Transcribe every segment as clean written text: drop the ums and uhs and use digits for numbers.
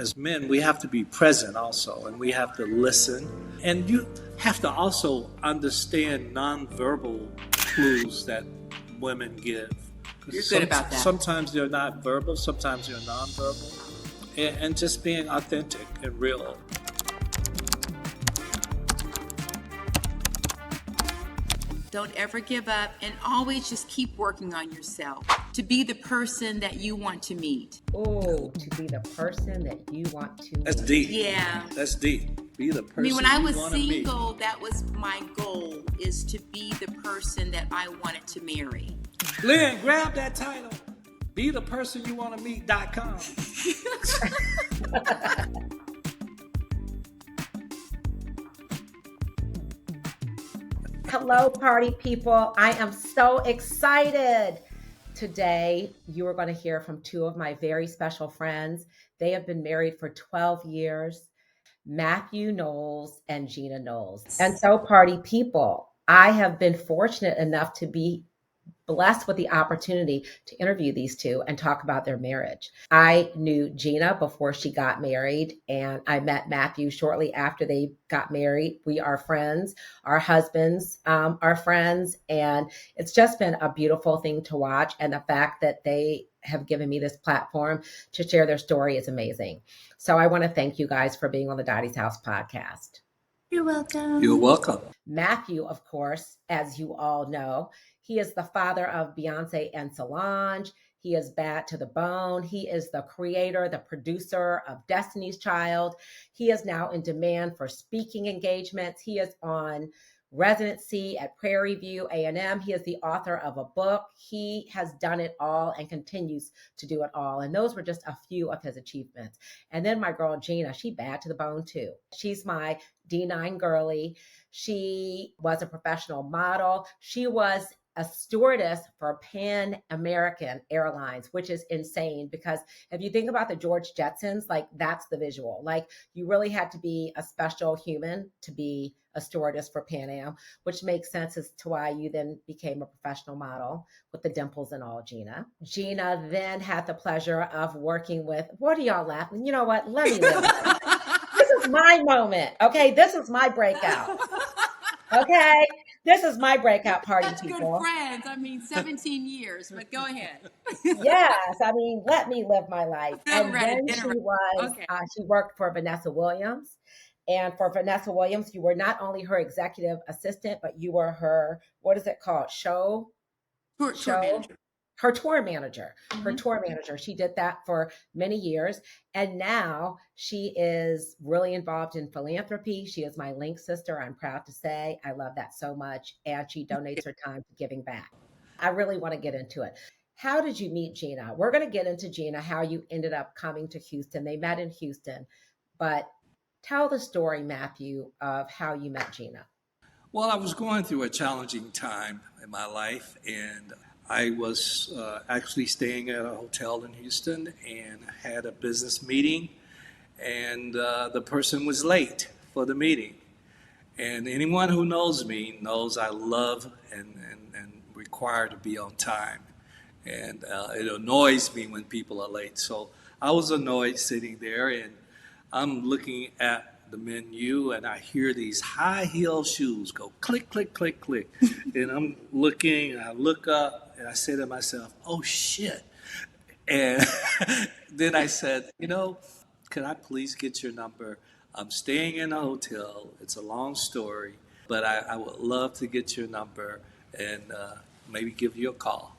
As men, we have to be present also, and we have to listen. And you have to also understand nonverbal clues that women give. You're good about that. Sometimes they're not verbal, sometimes they're nonverbal. And just being authentic and real. Don't ever give up, and always just keep working on yourself to be the person that you want to meet. Oh, to be the person that you want to meet. That's deep. Yeah. That's deep. Be the person When I you was want to meet. single, that was my goal, is to be the person that I wanted to marry. Lynn, grab that title. Be the person you want to meet.com. Hello, party people. I am so excited. Today, you are going to hear from two of my very special friends. They have been married for 12 years, Mathew Knowles and Gena Knowles. And so, party people, I have been fortunate enough to be blessed with the opportunity to interview these two and talk about their marriage. I knew Gena before she got married, and I met Mathew shortly after they got married. We are friends. Our husbands are friends, and it's just been a beautiful thing to watch. And the fact that they have given me this platform to share their story is amazing. So I want to thank you guys for being on the Dottie's House podcast. You're welcome. You're welcome. Mathew, of course, as you all know, he is the father of Beyoncé and Solange. He is bad to the bone. He is the creator, the producer of Destiny's Child. He is now in demand for speaking engagements. He is on residency at Prairie View A&M. He is the author of a book. He has done it all and continues to do it all. And those were just a few of his achievements. And then my girl, Gena, she bad to the bone too. She's my D9 girly. She was a professional model. She was a stewardess for Pan American Airlines, which is insane because if you think about the George Jetsons, like that's the visual. Like you really had to be a special human to be a stewardess for Pan Am, which makes sense as to why you then became a professional model with the dimples and all, Gena. Gena then had the pleasure of working with, what are y'all laughing? You know what? Let me live. This is my moment. Okay. This is my breakout. Okay. This is my breakout party, Such people. good friends. I mean, 17 years, but go ahead. Yes. I mean, let me live my life. And Right, then she worked for Vanessa Williams. And for Vanessa Williams, you were not only her executive assistant, but you were her, what is it called? Tour manager. Her tour manager. Mm-hmm. Her tour manager. She did that for many years. And now she is really involved in philanthropy. She is my link sister, I'm proud to say. I love that so much. And she donates her time to giving back. I really want to get into it. How did you meet Gena? We're going to get into Gena, how you ended up coming to Houston. They met in Houston. But tell the story, Mathew, of how you met Gena. Well, I was going through a challenging time in my life, and I was actually staying at a hotel in Houston and had a business meeting, and the person was late for the meeting. And anyone who knows me knows I love and require to be on time. And it annoys me when people are late. So I was annoyed sitting there, and I'm looking at the menu, and I hear these high heel shoes go click, click, click, click. And I'm looking, and I look up, and I say to myself, oh, shit. And then I said, can I please get your number? I'm staying in a hotel. It's a long story, but I would love to get your number and maybe give you a call.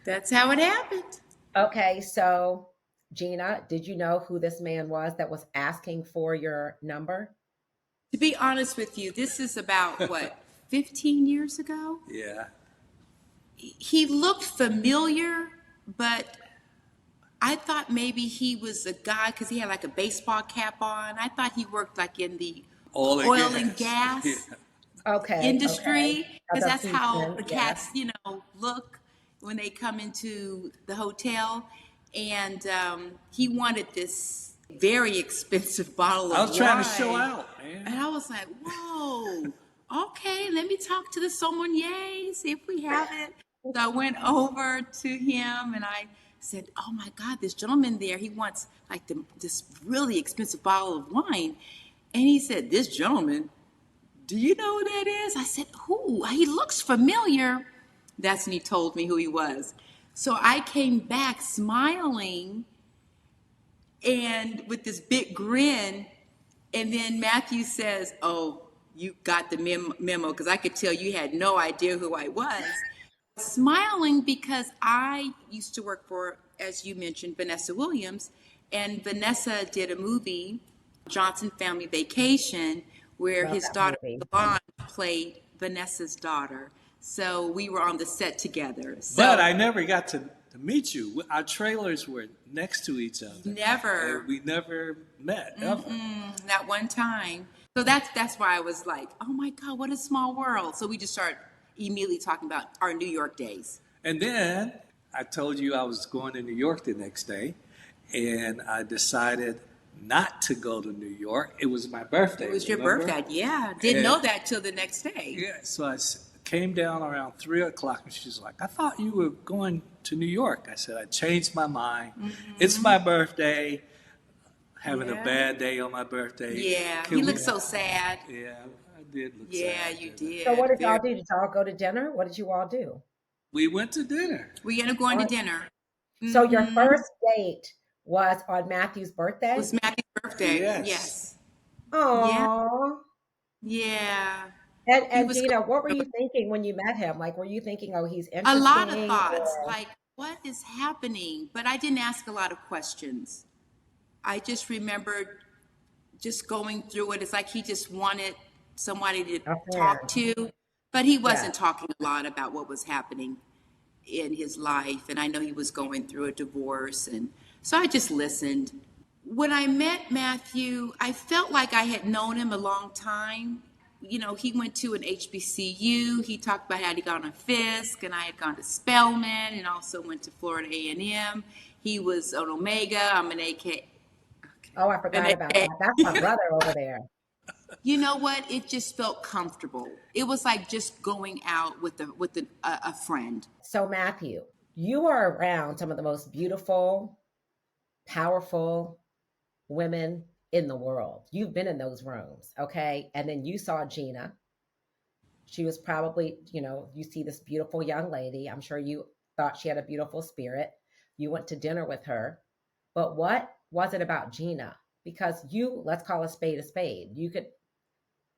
That's how it happened. Okay, so Gena, did you know who this man was that was asking for your number? To be honest with you, this is about, 15 years ago? Yeah. He looked familiar, but I thought maybe he was a guy because he had like a baseball cap on. I thought he worked like in the oil and gas industry because that's how the cats, look when they come into the hotel. And he wanted this very expensive bottle of wine. I was trying to show out, man. And I was like, whoa, okay, let me talk to the sommelier, see if we have it. So I went over to him and I said, "Oh my God, this gentleman there, he wants like this really expensive bottle of wine." And he said, "This gentleman, do you know who that is?" I said, "Who? He looks familiar." That's when he told me who he was. So I came back smiling and with this big grin. And then Matthew says, "Oh, you got the memo," because I could tell you had no idea who I was. Smiling because I used to work for, as you mentioned, Vanessa Williams. And Vanessa did a movie, Johnson Family Vacation, where Love his that daughter, movie. Solange, played Vanessa's daughter. So we were on the set together. So But I never got to meet you. Our trailers were next to each other. never, And we never met, ever. not one time. So that's why I was like, "Oh my God, what a small world." So we just started immediately talking about our New York days. And then I told you I was going to New York the next day, and I decided not to go to New York. It was my birthday. It was your remember? birthday. Yeah. Didn't And- know that till the next day. Yeah, so came down around 3 o'clock, and she's like, "I thought you were going to New York." I said, "I changed my mind. It's my birthday. Having a Yeah. bad day on my birthday." Yeah. Can He we- looked so sad. Yeah, I did look Yeah, sad. you didn't I? did. So what did y'all Very- do? Did y'all go to dinner? What did you all do? We went to dinner. We ended up going to What? dinner. So your Mhm. first date was on Matthew's birthday? It was Matthew's birthday. Yes. Yes. Aww. Yeah. And was Gena, what were you thinking when you met him? Like, were you thinking, oh, he's A interesting? lot of thoughts, or- like, what is happening? But I didn't ask a lot of questions. I just remembered just going through it. It's like he just wanted somebody to A friend. talk to, but he wasn't Yeah. talking a lot about what was happening in his life. And I know he was going through a divorce. And so I just listened. When I met Matthew, I felt like I had known him a long time. You know, he went to an HBCU. He talked about how he gone to Fisk, and I had gone to Spelman, and also went to Florida A&M. He was an Omega. I'm an AK. Oh, I forgot And about they- that. That's my brother over there. You know what? It just felt comfortable. It was like just going out with a friend. So, Matthew, you are around some of the most beautiful, powerful women in the world. You've been in those rooms, okay? And then you saw Gena. She was probably, you see this beautiful young lady. I'm sure you thought she had a beautiful spirit. You went to dinner with her. But what was it about Gena? Because let's call a spade. You could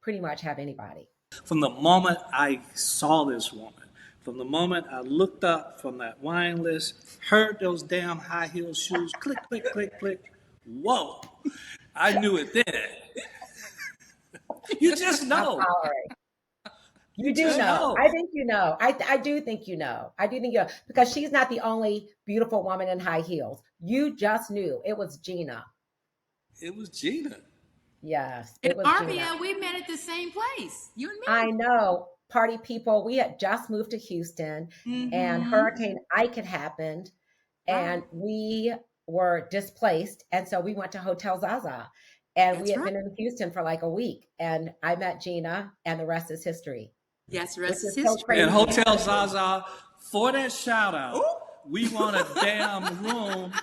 pretty much have anybody. From the moment I saw this woman, from the moment I looked up from that wine list, heard those damn high heel shoes, click, click, click, click. Whoa. I knew it then. You just know. Empowering. You do just know. know. I think you know. I do think you know. I do think you know. Because she's not the only beautiful woman in high heels. You just knew. It was Gena. It was Gena. Yes. And It was Arvia, Gena. we met at the same place. You and me. I know. Party people. We had just moved to Houston and Mhm. Hurricane Ike had happened and Right. we were displaced. And so we went to Hotel Zaza and we That's had been in Houston for like a week. And I met Gena and the rest is history. Yes, the Which rest is is so history. crazy. And Hotel Zaza, for that shout out, we want a damn room,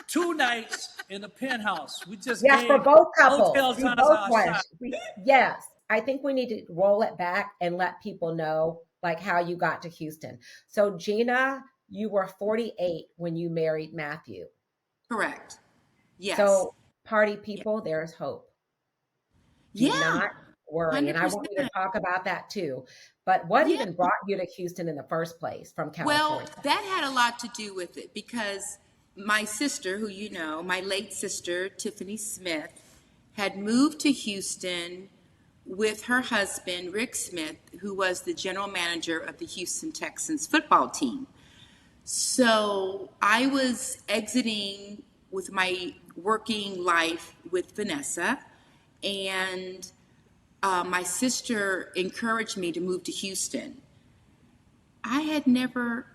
2 nights in the penthouse. We just Yes, gave for both couples. Hotel We Zaza both a went. shout. Yes. I think we need to roll it back and let people know like how you got to Houston. So Gena, you were 48 when you married Matthew. Correct. Yes. So party people, there's hope. Do yeah. not worry. And I want you to 100%. talk about that too. But what Yeah. even brought you to Houston in the first place from Well, California? that had a lot to do with it because my sister, who you know, my late sister, Tiffany Smith, had moved to Houston with her husband, Rick Smith, who was the general manager of the Houston Texans football team. So I was exiting with my working life with Vanessa, and my sister encouraged me to move to Houston. I had never,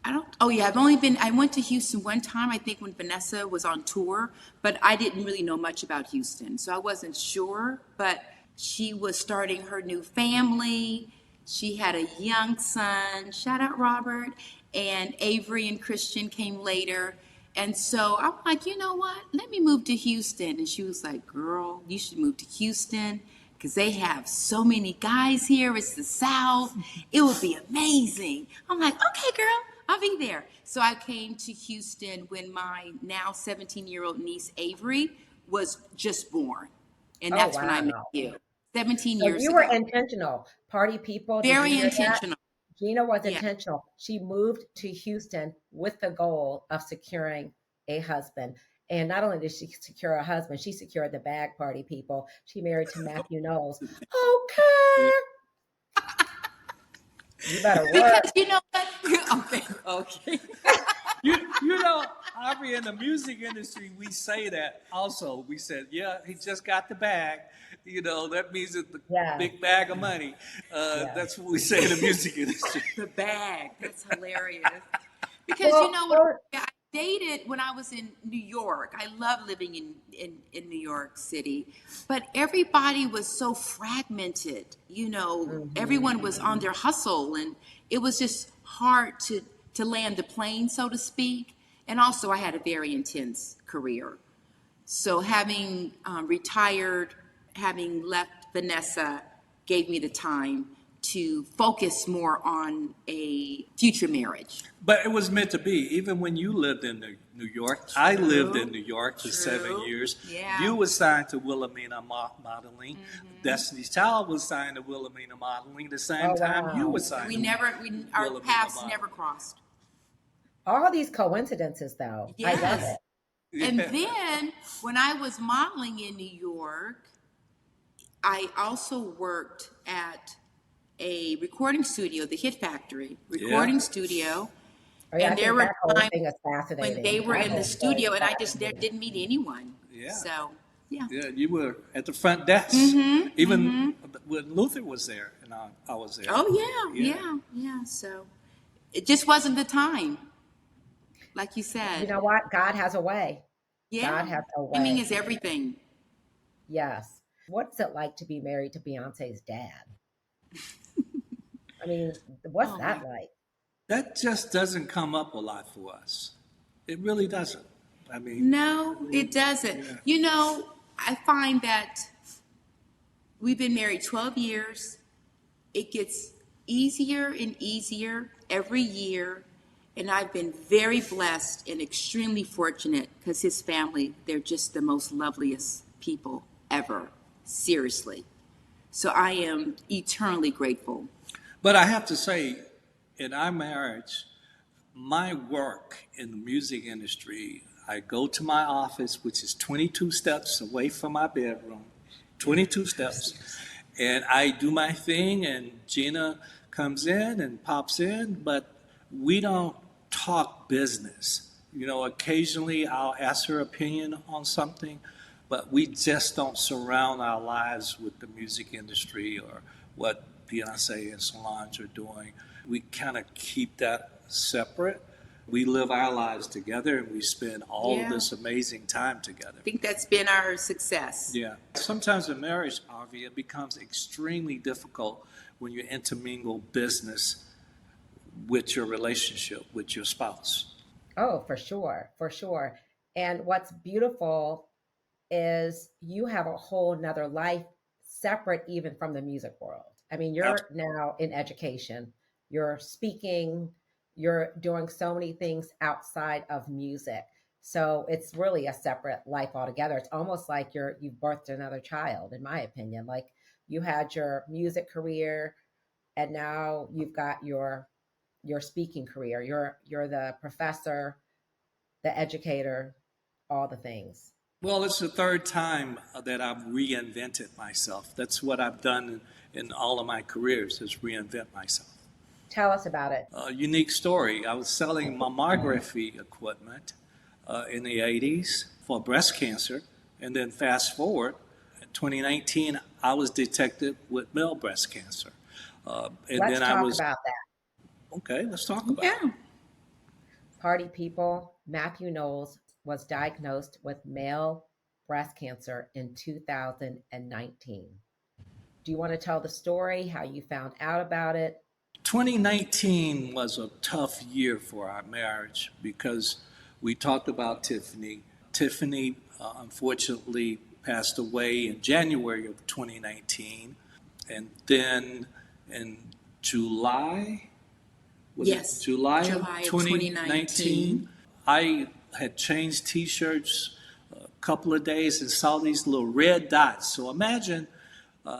I went to Houston one time, I think when Vanessa was on tour, but I didn't really know much about Houston. So I wasn't sure, but she was starting her new family. She had a young son, shout out Robert, and Avery and Christian came later. And so I'm like, you know what? Let me move to Houston. And she was like, girl, you should move to Houston because they have so many guys here. It's the South. It would be amazing. I'm like, okay, girl, I'll be there. So I came to Houston when my now 17-year-old niece, Avery, was just born. And Oh, that's when I met wow. you, 17 So years you were ago. intentional. Party people, did you Very hear that? intentional. Gina was Yeah. intentional. She moved to Houston with the goal of securing a husband. And not only did she secure a husband, she secured the bag, party people. She married to Mathew Knowles. Okay. You better work. Because you know what? Okay, okay. You know, Aubrey, in the music industry, we say that also. We said, yeah, he just got the bag. You know, that means it's the Yes. big bag of money. Yes. That's what we say in the music industry. The bag. That's hilarious. Because you Well, know what? well, I dated when I was in New York. I love living in New York City. But everybody was so fragmented. You know, everyone was on their hustle, and it was just hard to land the plane, so to speak. And also, I had a very intense career. So having retired, having left Vanessa, gave me the time to focus more on a future marriage. But it was meant to be. Even when you lived in New York, I lived in New York for True. 7 years. Yeah. You were signed to Wilhelmina Modeling. Destiny's Child was signed to Wilhelmina Modeling the same oh, time you wow. were signed. Our Wilhelmina paths Modeling. never crossed. All these coincidences, though. I love Yes. it. And Yeah. then when I was modeling in New York, I also worked at a recording studio, the Hit Factory recording studio. Oh, yeah, I And there think were that whole times thing is fascinating. when they were That in the whole thing studio is and I just fascinating. didn't meet anyone. Yeah. So, yeah. Yeah, you were at the front desk. Even when Luther was there, and I was there. Oh, yeah. So it just wasn't the time, like you You said. know what? God has a way. Yeah. God has a Timing way. is everything. Yes. What's it like to be married to Beyonce's dad? I mean, what's Oh, that my. like? That just doesn't come up a lot for us. It really doesn't. I mean, No, it doesn't. yeah. You know, I find that we've been married 12 years. It gets easier and easier every year. And I've been very blessed and extremely fortunate because his family, they're just the most loveliest people ever. Seriously. So I am eternally grateful. But I have to say, in our marriage, my work in the music industry, I go to my office, which is 22 steps away from my bedroom, 22 steps, and I do my thing, and Gina comes in and pops in, but we don't talk business. You know, occasionally I'll ask her opinion on something, but we just don't surround our lives with the music industry or what Beyonce and Solange are doing. We kind of keep that separate. We live our lives together and we spend all of this amazing time together. I think that's been our success. Yeah. Sometimes in marriage, Harvey, it becomes extremely difficult when you intermingle business with your relationship with your spouse. Oh, for sure. For sure. And what's beautiful is you have a whole nother life separate even from the music world. I mean, you're now in education, you're speaking, you're doing so many things outside of music. So it's really a separate life altogether. It's almost like you've birthed another child, in my opinion. Like you had your music career and now you've got your speaking career. You're the professor, the educator, all the things. Well, it's the third time that I've reinvented myself. That's what I've done in all of my careers, is reinvent myself. Tell us about it. A unique story. I was selling mammography equipment in the 80s for breast cancer. And then fast forward, in 2019, I was detected with male breast cancer. And Let's then talk I was, about that. okay, let's talk about Yeah. it. Party people, Mathew Knowles was diagnosed with male breast cancer in 2019. Do you want to tell the story, how you found out about it? 2019 was a tough year for our marriage because we talked about Tiffany. Tiffany, unfortunately, passed away in January of 2019. And then in July, was Yes, it July of July of 2019? 2019. I had changed t-shirts a couple of days and saw these little red dots. So imagine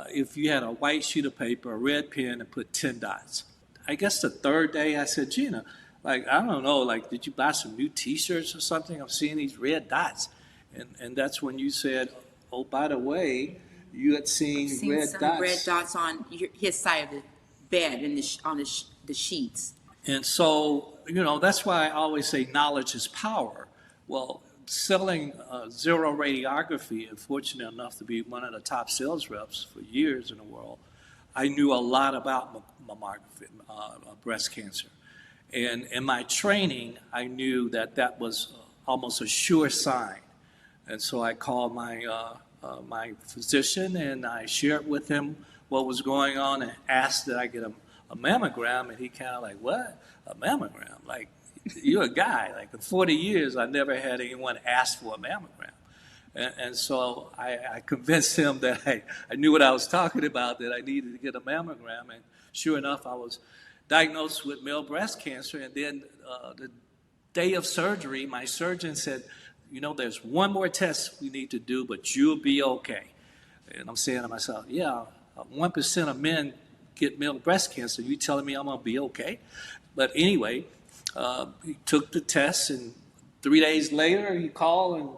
if you had a white sheet of paper, a red pen, and put 10 dots. I guess the third day I said, Gena, like, I don't know, like, did you buy some new t-shirts or something? I'm seeing these red dots. And that's when you said, oh, by the way, you had seen red Some dots. red dots on his side of the bed and the sheets. And so, that's why I always say knowledge is power. Well, selling zero radiography and fortunate enough to be one of the top sales reps for years in the world, I knew a lot about mammography, breast cancer. And in my training, I knew that was almost a sure sign. And so I called my physician and I shared with him what was going on and asked that I get a mammogram. And he kind of like, what? A mammogram? Like, you're a guy. Like, in 40 years, I never had anyone ask for a mammogram. And so I convinced him that I knew what I was talking about, that I needed to get a mammogram. And sure enough, I was diagnosed with male breast cancer. And then the day of surgery, my surgeon said, there's one more test we need to do, but you'll be okay. And I'm saying to myself, yeah, 1% of men get male breast cancer. You telling me I'm going to be okay? But anyway, he took the test, and 3 days later, he called and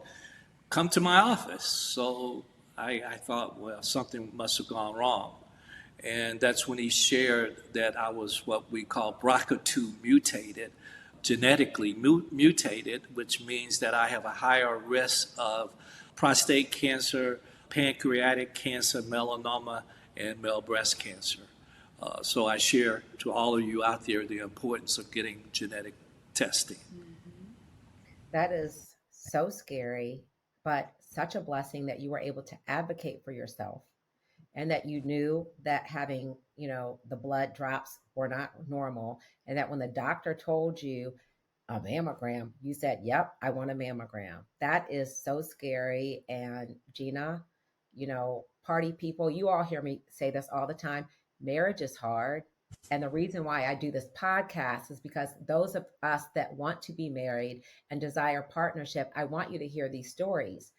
come to my office. So I thought, well, something must have gone wrong. And that's when he shared that I was what we call BRCA2 mutated, genetically mutated, which means that I have a higher risk of prostate cancer, pancreatic cancer, melanoma, and male breast cancer. So I share to all of you out there the importance of getting genetic testing. That is so scary, but such a blessing that you were able to advocate for yourself and that you knew that having, the blood drops were not normal. And that when the doctor told you a mammogram, you said, yep, I want a mammogram. That is so scary. And Gena, party people, you all hear me say this all the time. Marriage is hard. And the reason why I do this podcast is because those of us that want to be married and desire partnership, I want you to hear these stories.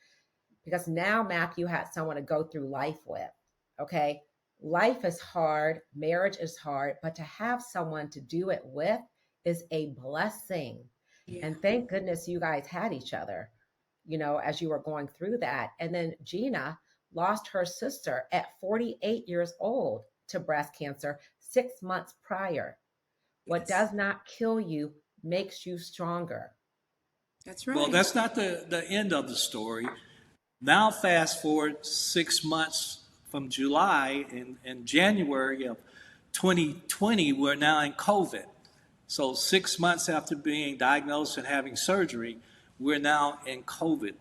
Because now Mathew had someone to go through life with. Okay. Life is hard. Marriage is hard. But to have someone to do it with is a blessing. Yeah. And thank goodness you guys had each other, as you were going through that. And then Gena lost her sister at 48 years old to breast cancer 6 months prior. What does not kill you makes you stronger. That's right. Well, that's not the end of the story. Now, fast forward 6 months from July, in January of 2020, we're now in COVID. So 6 months after being diagnosed and having surgery, we're now in COVID,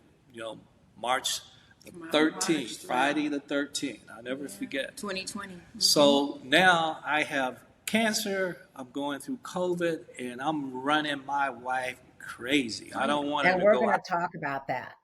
March the 13th, Friday the 13th. I'll never forget. 2020. Mm-hmm. So now I have cancer, I'm going through COVID, and I'm running my wife crazy. I don't want her to go out. And we're going to talk about that.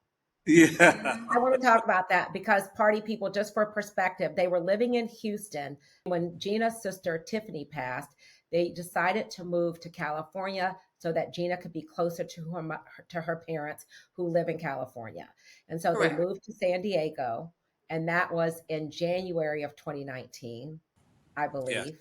Yeah. I want to talk about that because party people, just for perspective, they were living in Houston. When Gena's sister Tiffany passed, they decided to move to California so that Gena could be closer to her parents who live in California. And so Correct. They moved to San Diego, and that was in January of 2019, I believe.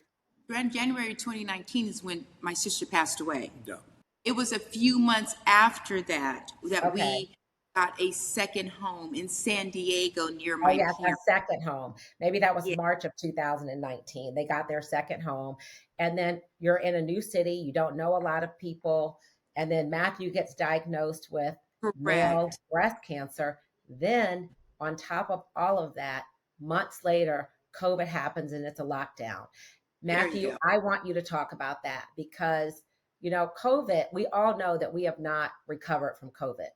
Around January 2019 is when my sister passed away. Yeah. It was a few months after that Okay. we got a second home in San Diego near my parents. A second home. Maybe that was March of 2019. They got their second home. And then you're in a new city. You don't know a lot of people. And then Mathew gets diagnosed with male breast cancer. Then on top of all of that, months later, COVID happens and it's a lockdown. Mathew, I want you to talk about that because, COVID, we all know that we have not recovered from COVID.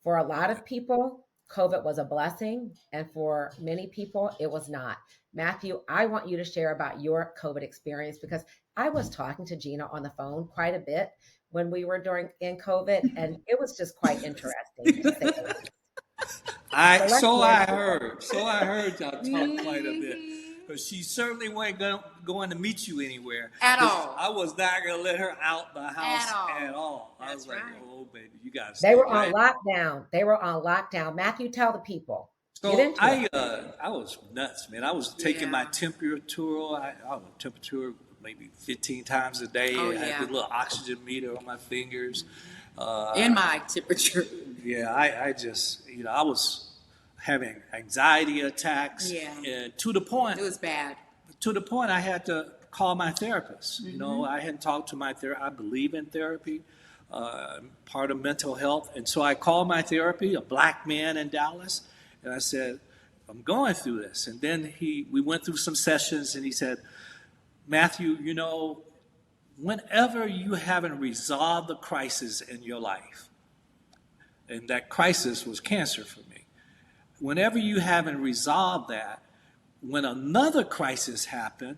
For a lot of people, COVID was a blessing, and for many people, it was not. Mathew, I want you to share about your COVID experience because I was talking to Gena on the phone quite a bit when we were in COVID, and it was just quite interesting to say the least. So let's So hear I it. heard. So I heard y'all talk quite a bit. But she certainly wasn't going to meet you anywhere. At 'Cause all. I was not going to let her out the house At all. I was That's like, right. oh, baby, you got to They stay were on right. lockdown. They were on lockdown. Mathew, tell the people. Get So into it. I was nuts, man. I was taking my Yeah. temperature. I was temperature maybe 15 times a day. Oh, I had yeah. the little oxygen meter on my fingers. And my temperature. Yeah, I just, I was having anxiety attacks. Yeah. And to the point It was bad. I had to call my therapist. I hadn't talked to my therapist. I believe in therapy, part of mental health. And so I called my therapy, a black man in Dallas, and I said, I'm going through this. And then we went through some sessions, and he said, Mathew, whenever you haven't resolved the crisis in your life, and that crisis was cancer for me, whenever you haven't resolved that, when another crisis happened,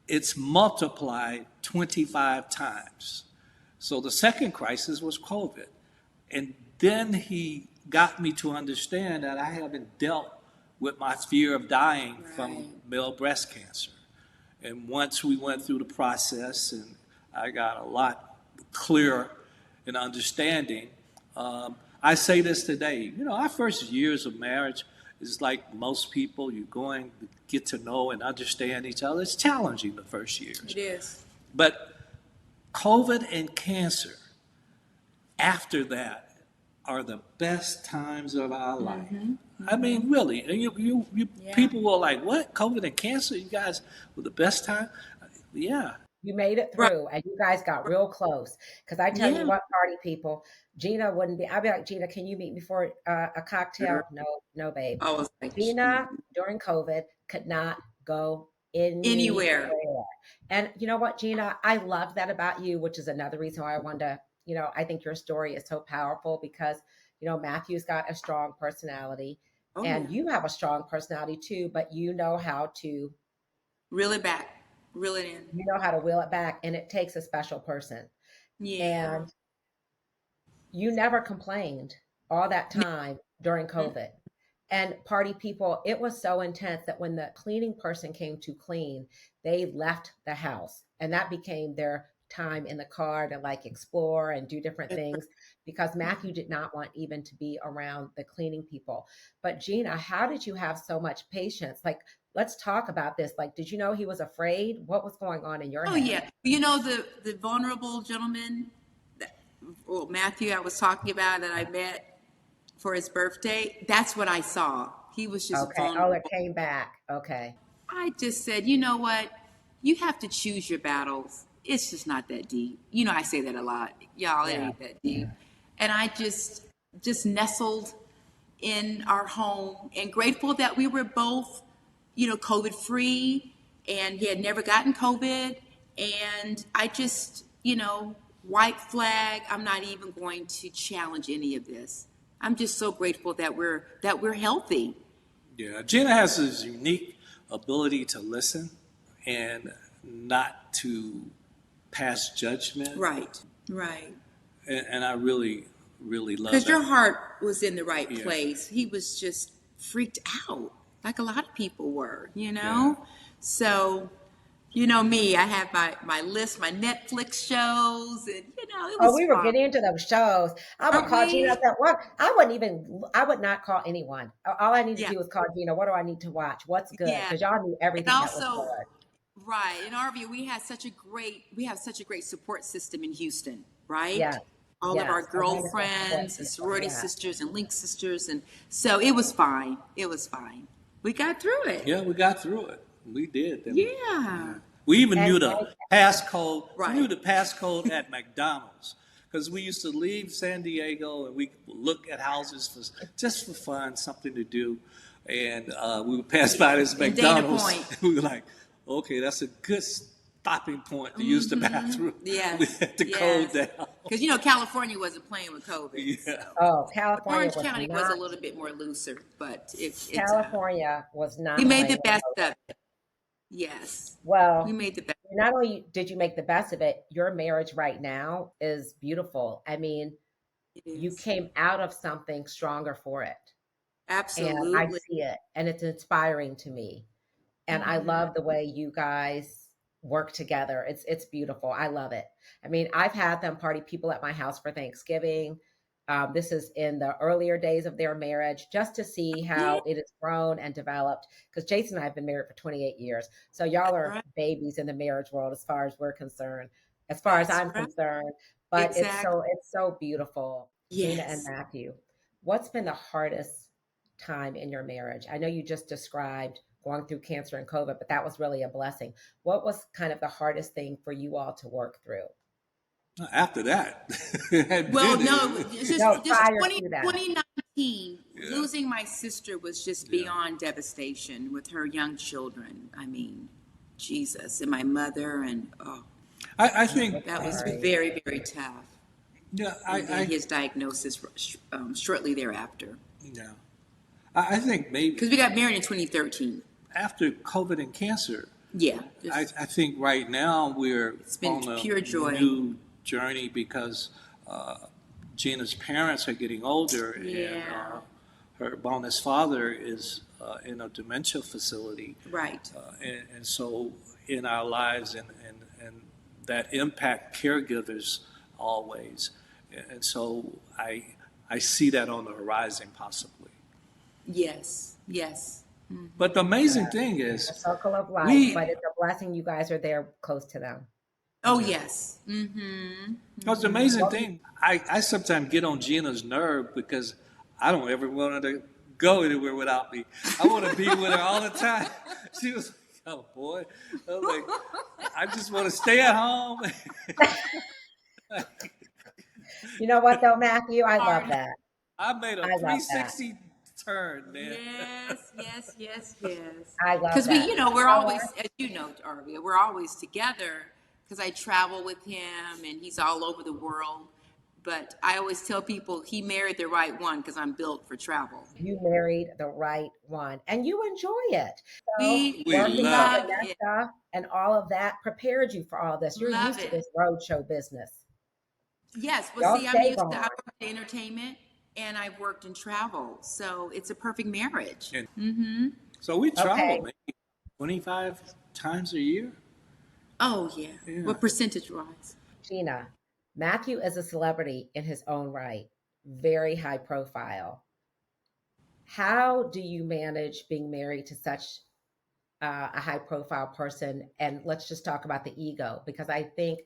it's multiplied 25 times. So the second crisis was COVID. And then he got me to understand that I haven't dealt with my fear of dying from male breast cancer. And once we went through the process and I got a lot clearer in understanding, I say this today, our first years of marriage is like most people, you're going to get to know and understand each other. It's challenging the first years. It is. But COVID and cancer, after that, are the best times of our life. I mean, really. And you Yeah. people were like, what? COVID and cancer? You guys were the best time? Yeah. You made it Right. through, and you guys got real close. Because I tell you Yeah. what, party people, Gena wouldn't be. I'd be like, Gena, can you meet me for a cocktail? No, no, babe. I was like, Gena during COVID could not go Anywhere. And you know what, Gena, I love that about you, which is another reason why I wanted to. I think your story is so powerful because Mathew's got a strong personality, oh, and you have a strong personality too. But you know how to reel it back. Reel it in. you know how to wheel it back, and it takes a special person. Yeah. And you never complained all that time during COVID. And party people, it was so intense that when the cleaning person came to clean, they left the house. And that became their time in the car to like explore and do different things because Mathew did not want even to be around the cleaning people. But Gena, how did you have so much patience? Like, let's talk about this. Like, did you know he was afraid? What was going on in your Oh, head? yeah. The vulnerable gentleman, Mathew, I was talking about that I met for his birthday. That's what I saw. He was just Okay. vulnerable. Oh, it came back. Okay. I just said, you know what? You have to choose your battles. It's just not that deep. I say that a lot. Y'all, it ain't that deep. And I just nestled in our home and grateful that we were both, COVID free and he had never gotten COVID. And I just, white flag, I'm not even going to challenge any of this. I'm just so grateful that we're healthy. Yeah. Gena has this unique ability to listen and not to pass judgment. Right. And I really, really love Because that. your heart was in the right Yeah. place. He was just freaked out, like a lot of people were, Yeah. So, me, I have my list, my Netflix shows, and it Oh, was we were fun. getting into those shows. I would Aren't call we? Gena. I said, "What?" I would not call anyone. All I need to Yeah. do is call Gena. What do I need to watch? What's good? Yeah. Because y'all knew And everything that was also, good. right, in our view, we have such a great support system in Houston, right? Yes. All of our Yes. A wonderful support girlfriends and system. sorority Yeah. sisters and link sisters, and so it was fine. We got through it. Yeah, we got through it. We did. didn't we? Yeah. We even And knew the passcode. Right. We knew the passcode at McDonald's because we used to leave San Diego and we look at houses just for fun, something to do, and we would pass by this In Dana McDonald's. Point. We were like, "Okay, that's a good stopping point to use the bathroom. Yes. We had to code down. Because, you know, California wasn't playing with COVID. Yeah. So. Oh, California Orange was County was not. a little bit more looser, but California was we not made the playing with best COVID. of it. Yes. We Well, made the best. not only did you make the best of it, your marriage right now is beautiful. I mean, It you is. came out of something stronger for it. And I Absolutely. see it, and it's inspiring to me. And I Mhm. love the way you guys work together. It's beautiful. I love it. I mean, I've had them party people at my house for Thanksgiving. This is in the earlier days of their marriage, just to see Yeah, how it has grown and developed. Because Jason and I have been married for 28 years, so y'all that's are right. babies in the marriage world, as far as we're concerned, as far as That's I'm right. concerned. But Exactly. it's so beautiful. Gena and Yes. Mathew, what's been the hardest time in your marriage? I know you just described going through cancer and COVID, but that was really a blessing. What was kind of the hardest thing for you all to work through? After that, I Well, did no, it. it's No, just prior 20, to that. 2019, Yeah, losing my sister was just yeah. beyond devastation with her young children. I mean, Jesus, and my mother, and oh, I I'm think, so that was sorry. very, very tough. yeah, And then his diagnosis shortly thereafter. yeah, I think maybe Because we got married in 2013. after COVID and cancer, Yeah, I think right now we're it's been on a pure joy. new journey because uh, Gina's parents are getting older, and Yeah, her bonus father is in a dementia facility, right. and so in our lives, and that impact caregivers always, and so I see that on the horizon possibly. Yes, yes. But the amazing Yeah, thing a is circle of life, we but it's a blessing you guys are there close to them. Oh, yeah. yes. Mm-hmm. That's the Mm-hmm. amazing Well, thing. I sometimes get on Gina's nerve because I don't ever want her to go anywhere without me. I want to be with her all the time. She was like, oh boy. I was like, I just want to stay at home. you know what though, Matthew? I love Hard. that. I made a I love that. 360 turn, man. Yes, yes, yes, yes. I love Because we, that. you know, You we're know always, what? as you know, Arvia, we're always together because I travel with him and he's all over the world. But I always tell people he married the right one because I'm built for travel. You married the right one and you enjoy it. So We We working with love love it. it, Vanessa and all of that prepared you for all this. You're love used to it. this roadshow business. Yes, well, Y'all see, I'm stay used to, I gone. worked in entertainment and I've worked in travel. So it's a perfect marriage. And Mm-hmm. so we travel Okay. maybe 25 times a year. Oh, yeah. Yeah. What percentage wise? Gena, Matthew is a celebrity in his own right, very high profile. How do you manage being married to such a high profile person? And let's just talk about the ego, because I think,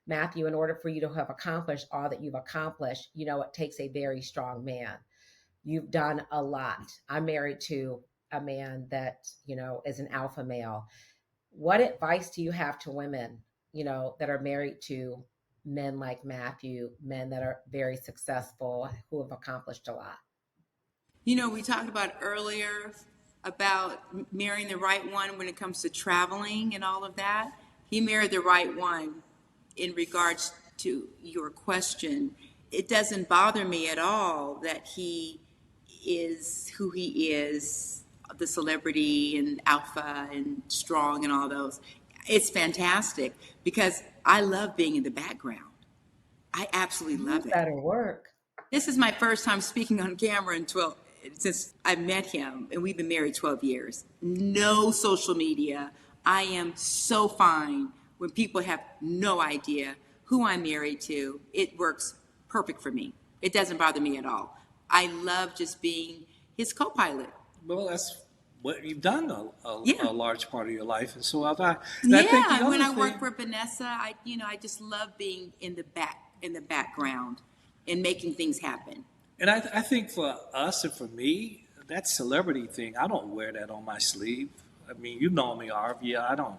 Matthew, in order for you to have accomplished all that you've accomplished, you know, it takes a very strong man. You've done a lot. I'm married to a man that, you know, is an alpha male. What advice do you have to women, you know, that are married to men like Matthew, men that are very successful, who have accomplished a lot? You know, we talked about earlier about marrying the right one when it comes to traveling and all of that. He married the right one in regards to your question. It doesn't bother me at all that he is who he is, the celebrity and alpha and strong and all those. It's fantastic because I love being in the background. I absolutely You love it. better work. This is my first time speaking on camera in 12 since I met him, and we've been married 12 years. No social media. I am so fine when people have no idea who I'm married to. It works perfect for me. It doesn't bother me at all. I love just being his co-pilot. Well, that's what you've done Yeah. a large part of your life, and so have I. And I think Yeah, the when other I work thing, for Vanessa, I just love being in the background and making things happen. and I think for us and for me, that celebrity thing, I don't wear that on my sleeve. I mean, you know me, Arv. Yeah, I don't.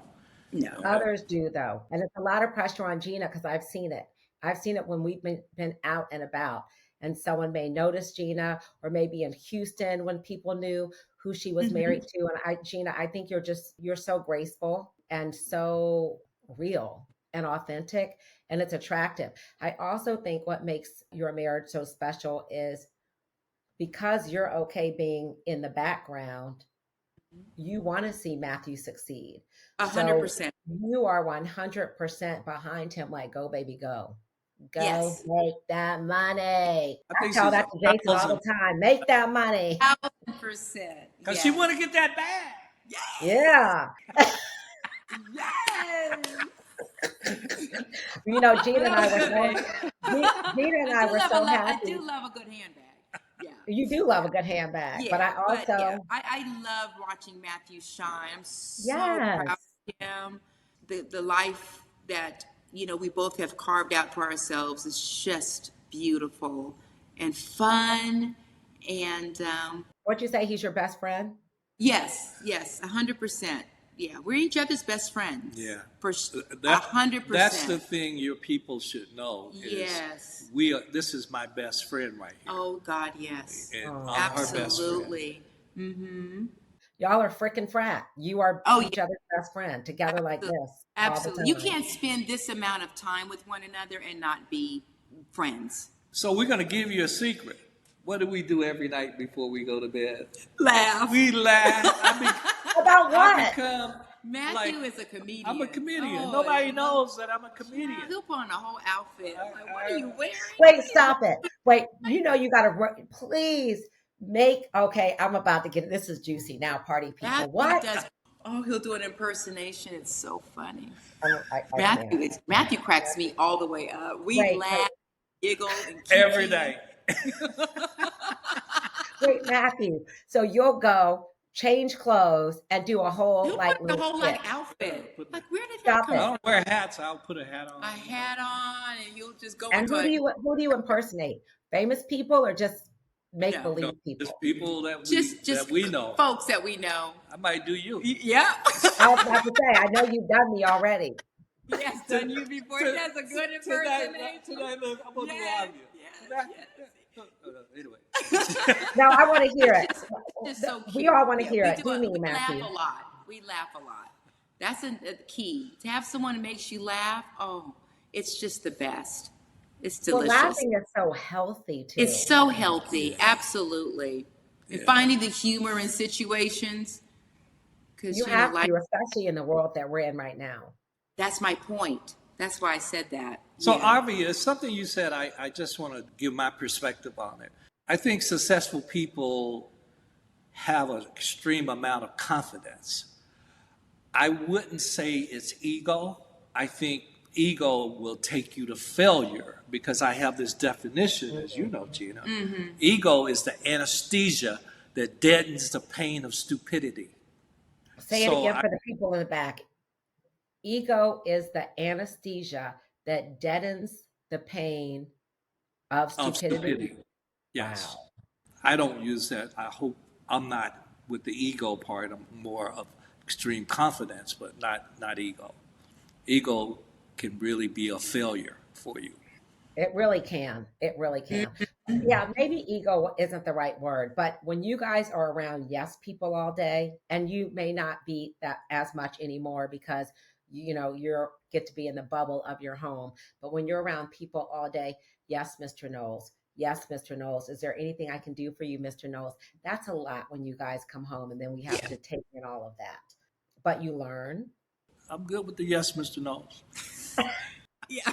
You No. know, Others do, though. And it's a lot of pressure on Gena because I've seen it. I've seen it when we've been out and about. And someone may notice Gena, or maybe in Houston when people knew who she was Mhm. married to. And Gena, I think you're so graceful and so real and authentic, and it's attractive. I also think what makes your marriage so special is because you're okay being in the background, you want to see Matthew succeed. So 100%. you are 100% behind him, like, go, baby, go. Go Yes. make that money. I I think tell she's that to Jason all 1,000 the time. Make that money. 1,000%. because she Yes. want to get that bag. Yeah. Yes. You know, Gina and I Real were good, so babe. Gina and I were so I happy. do love a good handbag. Yeah. You do love a good handbag, but I also I love watching Matthew shine. I'm so yes. proud of him. The life that, we both have carved out for ourselves is just beautiful and fun. And What'd you say? He's your best friend? yes, 100%. Yeah, we're each other's best friends. Yeah. For That 100%. that's the thing your people should know. Yes. This is my best friend right here. Oh God, yes. And Oh. I'm her best friend. Absolutely. Mm-hmm. Y'all are freaking frat. You are Oh, each other's best friend together like this. Absolutely. All You the time. can't spend this amount of time with one another and not be friends. So we're gonna give you a secret. What do we do every night before we go to bed? Laugh. We laugh. About what? I become Matthew is a comedian. I'm a comedian. Oh, Nobody knows that I'm a comedian. He'll put on a whole outfit. I'm like, what are you wearing? Wait, stop it. Wait, you gotta please make okay. I'm about to get this is juicy now, party people. Matthew What? does. Oh, he'll do an impersonation. It's so funny. I can't. Matthew cracks me all the way up. We Wait, laugh, giggle, and Every day. Wait, Matthew. So you'll go change clothes and do a whole He'll like put the little whole skit. outfit. Like, where did Stop that I it. come don't wear hats. I'll put a hat on. from? A hat on, and you'll just go And into who do you impersonate? Famous people or just make No. believe No, people? just people that just we know. folks that we know. I might do you. Yeah. I was about to say, I know you've done me already. Yes, done you before. That's a good impersonation. Tonight, look, I'm gonna do all of you. Anyway. No, I want to hear it. It's so cute. We all want to Yeah, hear we it. Do me, we Matthew. laugh a lot. We laugh a lot. That's a key. To have someone who makes you laugh, oh, it's just the best. It's Well, delicious. laughing is so healthy too. It's so healthy. Absolutely. And finding the humor in situations. Because You have to, especially in the world that we're in right now. that's my point. That's why I said that. So, Yeah. Arvi, it's something you said. I just want to give my perspective on it. I think successful people have an extreme amount of confidence. I wouldn't say it's ego. I think ego will take you to failure because I have this definition, as you know, Gena. Ego is the anesthesia that deadens the pain of stupidity. Say it So again for the people in the back. Ego is the anesthesia that deadens the pain of stupidity. Yes. Wow. I don't use that. I hope I'm not with the ego part. I'm more of extreme confidence, but not ego. Ego can really be a failure for you. It really can. It really can. Yeah, maybe ego isn't the right word, but when you guys are around yes people all day, and you may not be that as much anymore because you're get to be in the bubble of your home, but when you're around people all day, yes, Mr. Knowles. Yes, Mr. Knowles. Is there anything I can do for you, Mr. Knowles? That's a lot when you guys come home and then we have to take in all of that. But you learn. I'm good with the yes, Mr. Knowles. Yeah.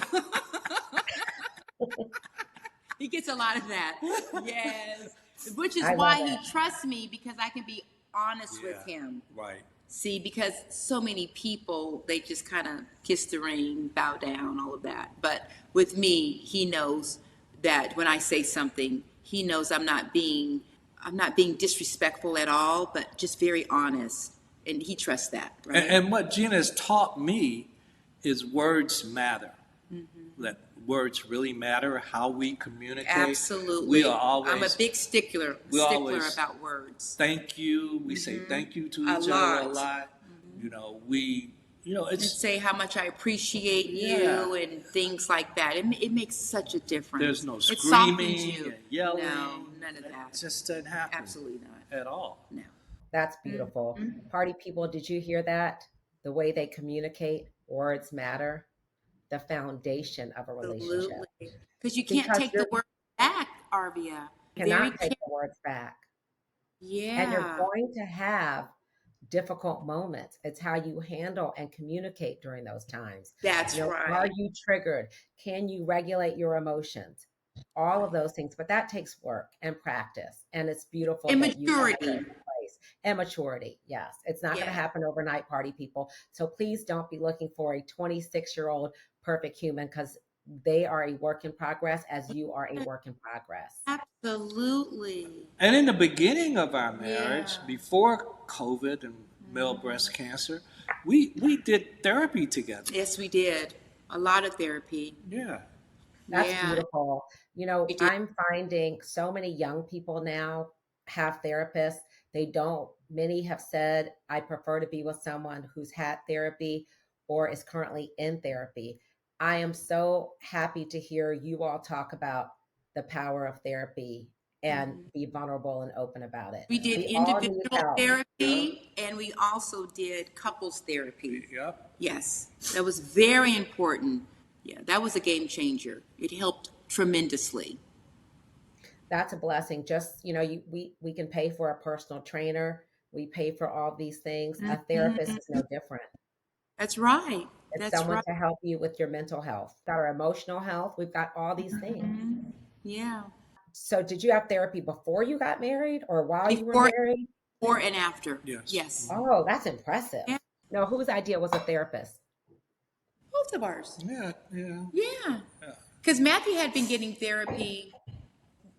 He gets a lot of that. Yes. Which is why he trusts me, because I can be honest with him. Right. See, because so many people, they just kind of kiss the ring, bow down, all of that. But with me, he knows that when I say something, he knows I'm not being disrespectful at all, but just very honest. And he trusts that. Right? And what Gena has taught me is words matter. That words really matter, how we communicate. Absolutely. We are always. I'm a big stickler about words. Thank you. We say thank you to each other a lot. And say how much I appreciate you and things like that. It makes such a difference. There's no It screaming softens you. and yelling. No, none of that. It just doesn't happen. Absolutely not. At all. No. That's beautiful. Party people, did you hear that? The way they communicate. words matter, the foundation of a relationship. Absolutely. Because you can't Because take you the word back, Arvia. Very, cannot take the words back. And you're yeah, going to have difficult moments. It's how you handle and communicate during those times. that's Are right. you triggered? Can you regulate your emotions? All of those things, but that takes work and practice. And it's beautiful that you have it Immaturity. in place. And maturity, yes. It's not going to Yeah. happen overnight, party people. So please don't be looking for a 26-year-old perfect human, because they are a work in progress as you are a work in progress. Absolutely. And in the beginning of our Yeah. marriage, before COVID and male breast cancer, we did therapy together. Yes, we did. A lot of therapy. Yeah. That's Yeah, beautiful. we did. I'm finding so many young people now have therapists. They don't, many have said, I prefer to be with someone who's had therapy or is currently in therapy. I am so happy to hear you all talk about the power of therapy and Mhm. be vulnerable and open about it. We did We all need individual help. therapy and we also did couples therapy. Yep. Yes, that was very important. Yeah, that was a game changer. It helped tremendously. That's a blessing. Just, we can pay for a personal trainer. We pay for all these things. A therapist Mhm. is no different. That's right. It's That's someone right. to help you with your mental health, got our emotional health. We've got all these things. Mhm. Yeah. So, did you have therapy before you got married or while you were Before, married? before and after. Yes. Yes. Oh, that's impressive. Yeah. No, whose idea was a therapist? Both of ours. Yeah. Yeah. Yeah. Yeah. Because Matthew had been getting therapy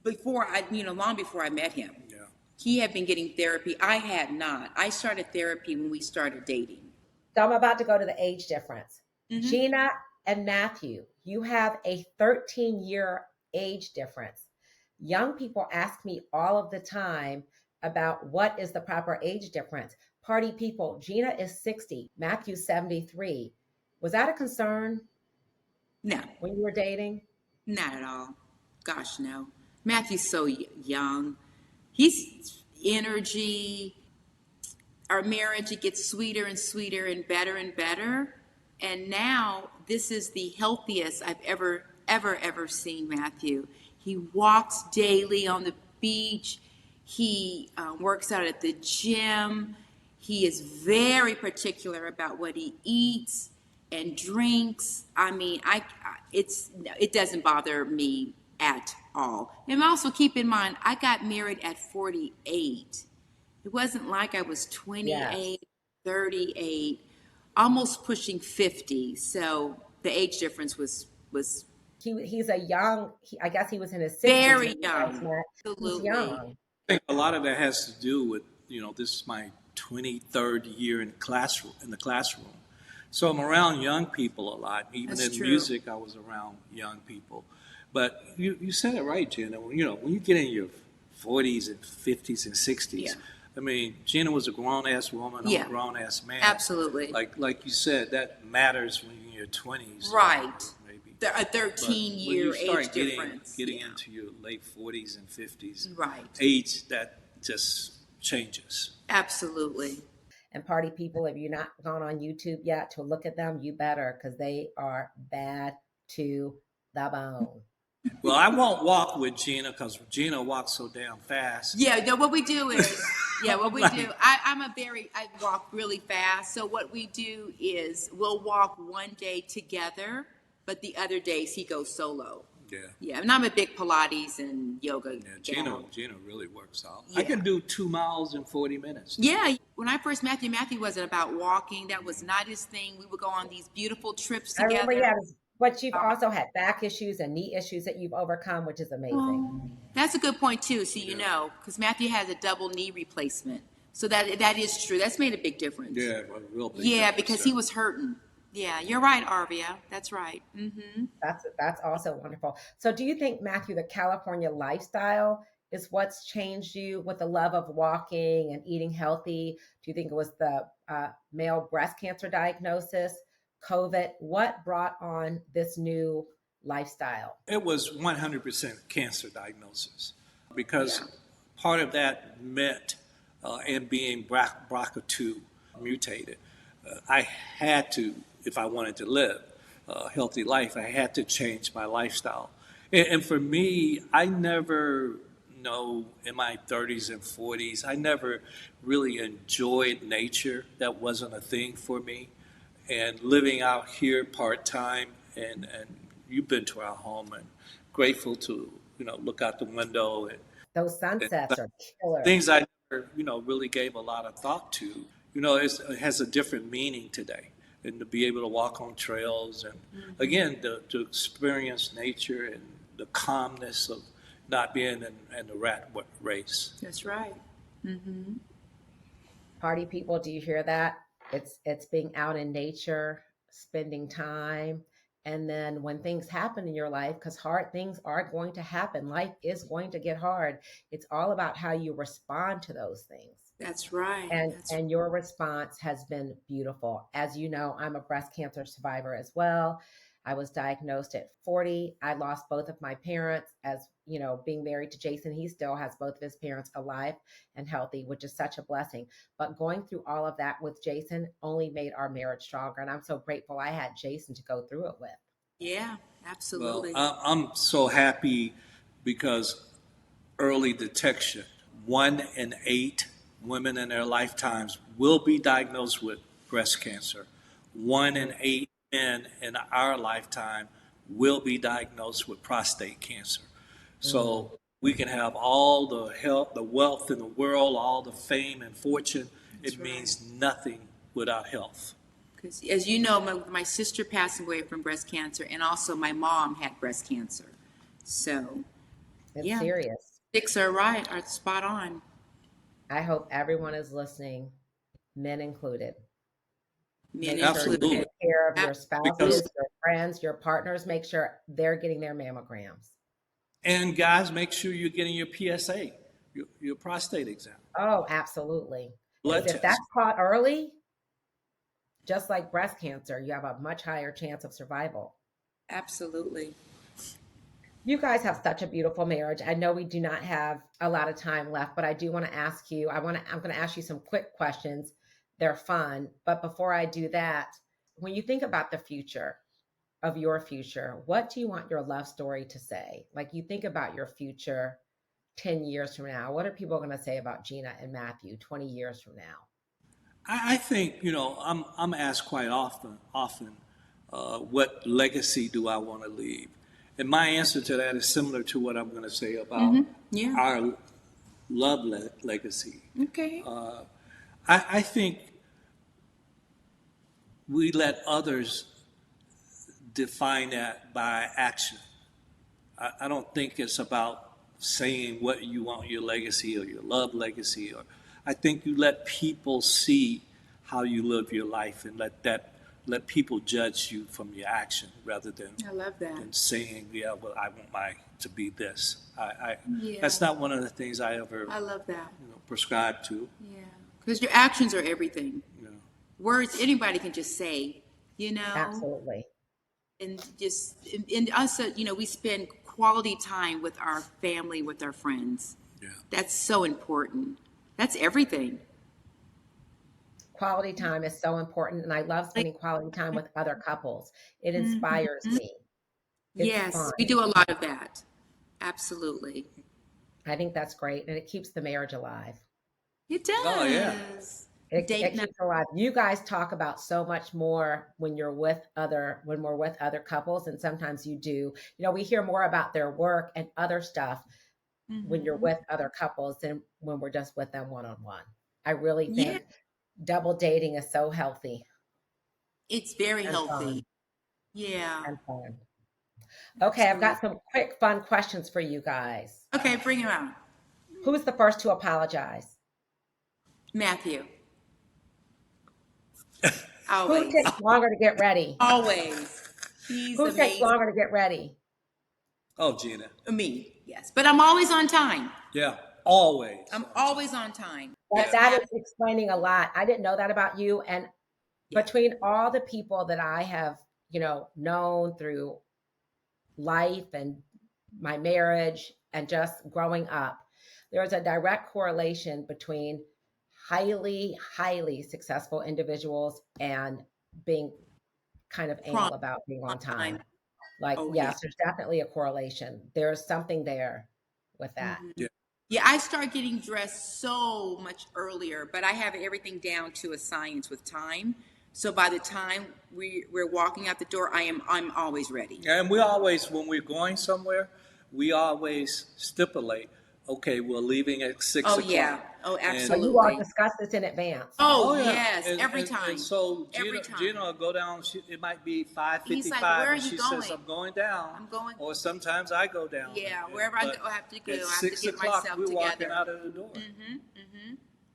long before I met him. Yeah. He had been getting therapy. I had not. I started therapy when we started dating. So, I'm about to go to the age difference. Hmm. Gena and Matthew, you have a 13-year age difference. Young people ask me all of the time about what is the proper age difference. Party people, Gena is 60, Matthew's 73. Was that a concern No, when you were dating? not at all. Gosh, no. Matthew's so young. He's energy. Our marriage, it gets sweeter and sweeter and better and better. And now this is the healthiest I've ever seen Matthew. He walks daily on the beach. He works out at the gym. He is very particular about what he eats and drinks. I mean, it doesn't bother me at all. And also keep in mind, I got married at 48. It wasn't like I was Yes. 28, 38, almost pushing 50. So the age difference was He's a young, I guess he was in his 60s when very you guys young. met. He's Absolutely. young. I think a lot of that has to do with, this is my 23rd year in the classroom. So I'm around young people a lot. Even That's in true. music, I was around young people. But you said it right, Gena. When you get in your 40s and 50s and 60s, Yeah. I mean, Gena was a grown-ass woman. I'm Yeah. a grown-ass man. Absolutely. Like you said, that matters when you're in your 20s. Right. Maybe. A But when 13-year you age start difference. getting Yeah. into your late 40s and 50s, Right. age, that just changes. Absolutely. And party people, if you're not gone on YouTube yet to look at them, you better, because they are bad to the bone. Well, I won't walk with Gena because Gena walks so damn fast. Yeah, no, what we do is, what we Like- do, I walk really fast. So what we do is we'll walk one day together, but the other days he goes solo. Yeah. Yeah, and I'm a big Pilates and yoga Yeah, gal. Gena really works out. I Yeah. can do 2 miles in 40 minutes. Yeah, when I first met Matthew wasn't about walking. That was not his thing. We would go on these beautiful trips I remember together. but you've also had back issues and knee issues that you've overcome, which is amazing. Oh, that's a good point too. So because Matthew has a double knee replacement, so that is true. That's made a big difference. Yeah, a real big Yeah, difference, because yeah. he was hurting. Yeah, you're right, Arvia. That's right. Mm-hmm. That's also wonderful. So do you think, Matthew, the California lifestyle is what's changed you with the love of walking and eating healthy? Do you think it was the male breast cancer diagnosis, COVID? What brought on this new lifestyle? It was 100% cancer diagnosis because Yeah. part of that meant, and being BRCA2 mutated, I had to if I wanted to live a healthy life, I had to change my lifestyle. And for me, I never know in my 30s and 40s, I never really enjoyed nature. That wasn't a thing for me. And living out here part time, and you've been to our home, and grateful to look out the window Those and sunsets are killer. things I never really gave a lot of thought to. It has a different meaning today, and to be able to walk on trails, and again to experience nature and the calmness of not being in the rat race. That's right. Party people, do you hear that? It's being out in nature, spending time. And then when things happen in your life, because hard things are going to happen, life is going to get hard. It's all about how you respond to those things. That's right. And your response has been beautiful. As you know, I'm a breast cancer survivor as well. I was diagnosed at 40. I lost both of my parents. As you know, being married to Jason, he still has both of his parents alive and healthy, which is such a blessing. But going through all of that with Jason only made our marriage stronger. And I'm so grateful I had Jason to go through it with. Yeah, absolutely. Well, I'm so happy because early detection. 1 in 8 women in their lifetimes will be diagnosed with breast cancer. 1 in 8 men in our lifetime will be diagnosed with prostate cancer. So we can have all the health, the wealth in the world, all the fame and fortune. That's It right. means nothing without health. Because as you know, my sister passed away from breast cancer, and also my mom had breast cancer. So, It's yeah, serious. sticks are right, are spot on. I hope everyone is listening, men included. Men Make sure you Absolutely. take care of your Because spouses, your friends, your partners. Make sure they're getting their mammograms. And guys, make sure you're getting your PSA, your prostate exam, Oh, absolutely. blood Because if test. that's caught early, just like breast cancer, you have a much higher chance of survival. Absolutely. You guys have such a beautiful marriage. I know we do not have a lot of time left, but I do want to ask you, I'm going to ask you some quick questions. They're fun. But before I do that, when you think about the future of your future, what do you want your love story to say? Like you think about your future 10 years from now, what are people going to say about Gena and Mathew 20 years from now? I think I'm asked quite often, what legacy do I want to leave? And my answer to that is similar to what I'm going to say about Yeah. our love legacy. Okay. I think we let others define that by action. I don't think it's about saying what you want your legacy or your love legacy, or I think you let people see how you live your life, and let people judge you from your action rather than I love that. saying, yeah, well, I want my to be this. Yeah. That's not one of the things I ever I love that. prescribe to. Yeah. Because your actions are everything. You know. Words anybody can just say, Absolutely. and just and us, we spend quality time with our family, with our friends. Yeah. That's so important. That's everything. Quality time is so important. And I love spending quality time with other couples. It inspires me. It's Yes, fun. we do a lot of that. Absolutely. I think that's great. And it keeps the marriage alive. It does. Oh, yeah. It Date night. keeps it alive. You guys talk about so much more when we're with other couples. And sometimes you do, we hear more about their work and other stuff when you're with other couples than when we're just with them one-on-one. I really think double dating is so healthy It's very and healthy. fun Yeah. and fun. Okay, I've got some quick fun questions for you guys. Okay, bring him out. Who's the first to apologize? Matthew. Who Always. takes longer to get ready? Always. He's Who takes amazing. longer to get ready? Oh, Gena. Me, yes. But I'm always on time. Yeah, always. I'm always on time. That is explaining a lot. I didn't know that about you. And between all the people that I have, known through life and my marriage and just growing up, there's a direct correlation between highly, highly successful individuals and being kind of Prompt anal about being on on time. time. Like, Oh yeah. yes, there's definitely a correlation. There's something there with that. Mhm. Yeah, I start getting dressed so much earlier, but I have everything down to a science with time. So by the time we're walking out the door, I'm always ready. And we always, when we're going somewhere, we always stipulate, okay, we're leaving at 6 Oh o'clock. yeah. Oh, And So you all absolutely. discuss this in advance. Oh yeah, yes, every time. and so Every Gina time. will go down. It might be He's like, 5:55, "Where are and you she going?" says, "I'm going down." I'm going. Or sometimes I go down. Yeah, And- wherever I but go, I have to go. At I have 6 to get o'clock, myself we're walking together. out of the door.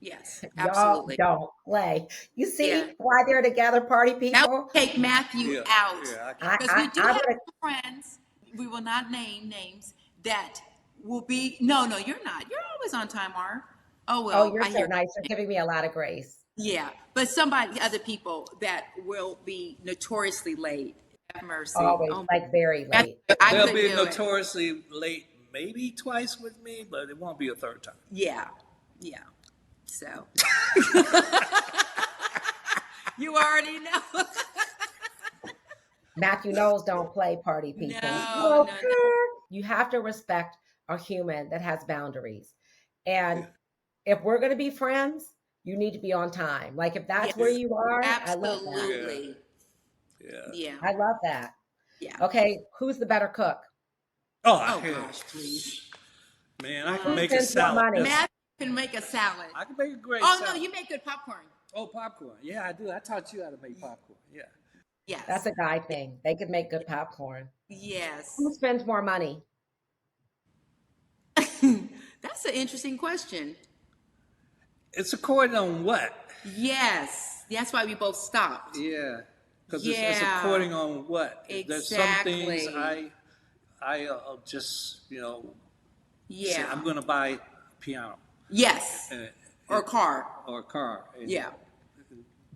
Yes, Y'all absolutely. don't play. You see Yeah. why they're together, party That people? would take Matthew Yeah, out. yeah. Because we do I'm have gonna. friends, we will not name names, that will be, no, you're not. You're always on time, Mark. Oh, Oh, well, you're I so hear. nice. You're giving me a lot of grace. Yeah, but other people that will be notoriously late. Have mercy. Always, Oh, like very late. I They'll couldn't be do it. notoriously late, maybe twice with me, but it won't be a third time. Yeah, yeah. So. You already know. Matthew Knowles don't play, party people. No. You have to respect a human that has boundaries. And Yeah. if we're going to be friends, you need to be on time. Like if that's Yes, where you are, I love that. absolutely. Yeah. I love that. Yeah. Okay, who's the better cook? Oh gosh, please. Man, I Who can make a spends more salad. money? Matt can make a salad. I can make a great Oh salad. no, you make good popcorn. Oh, popcorn. Yeah, I do. I taught you how to make popcorn. Yeah. Yes. That's a guy thing. They could make good popcorn. Yes. Who spends more money? That's an interesting question. It's according on what? Yes. That's why we both stopped. Yeah. Because it's Yeah. according on what? There's some things Exactly. I just, say, Yeah. I'm going to buy a piano. Yes. Or a car. Or a car. And- Yeah.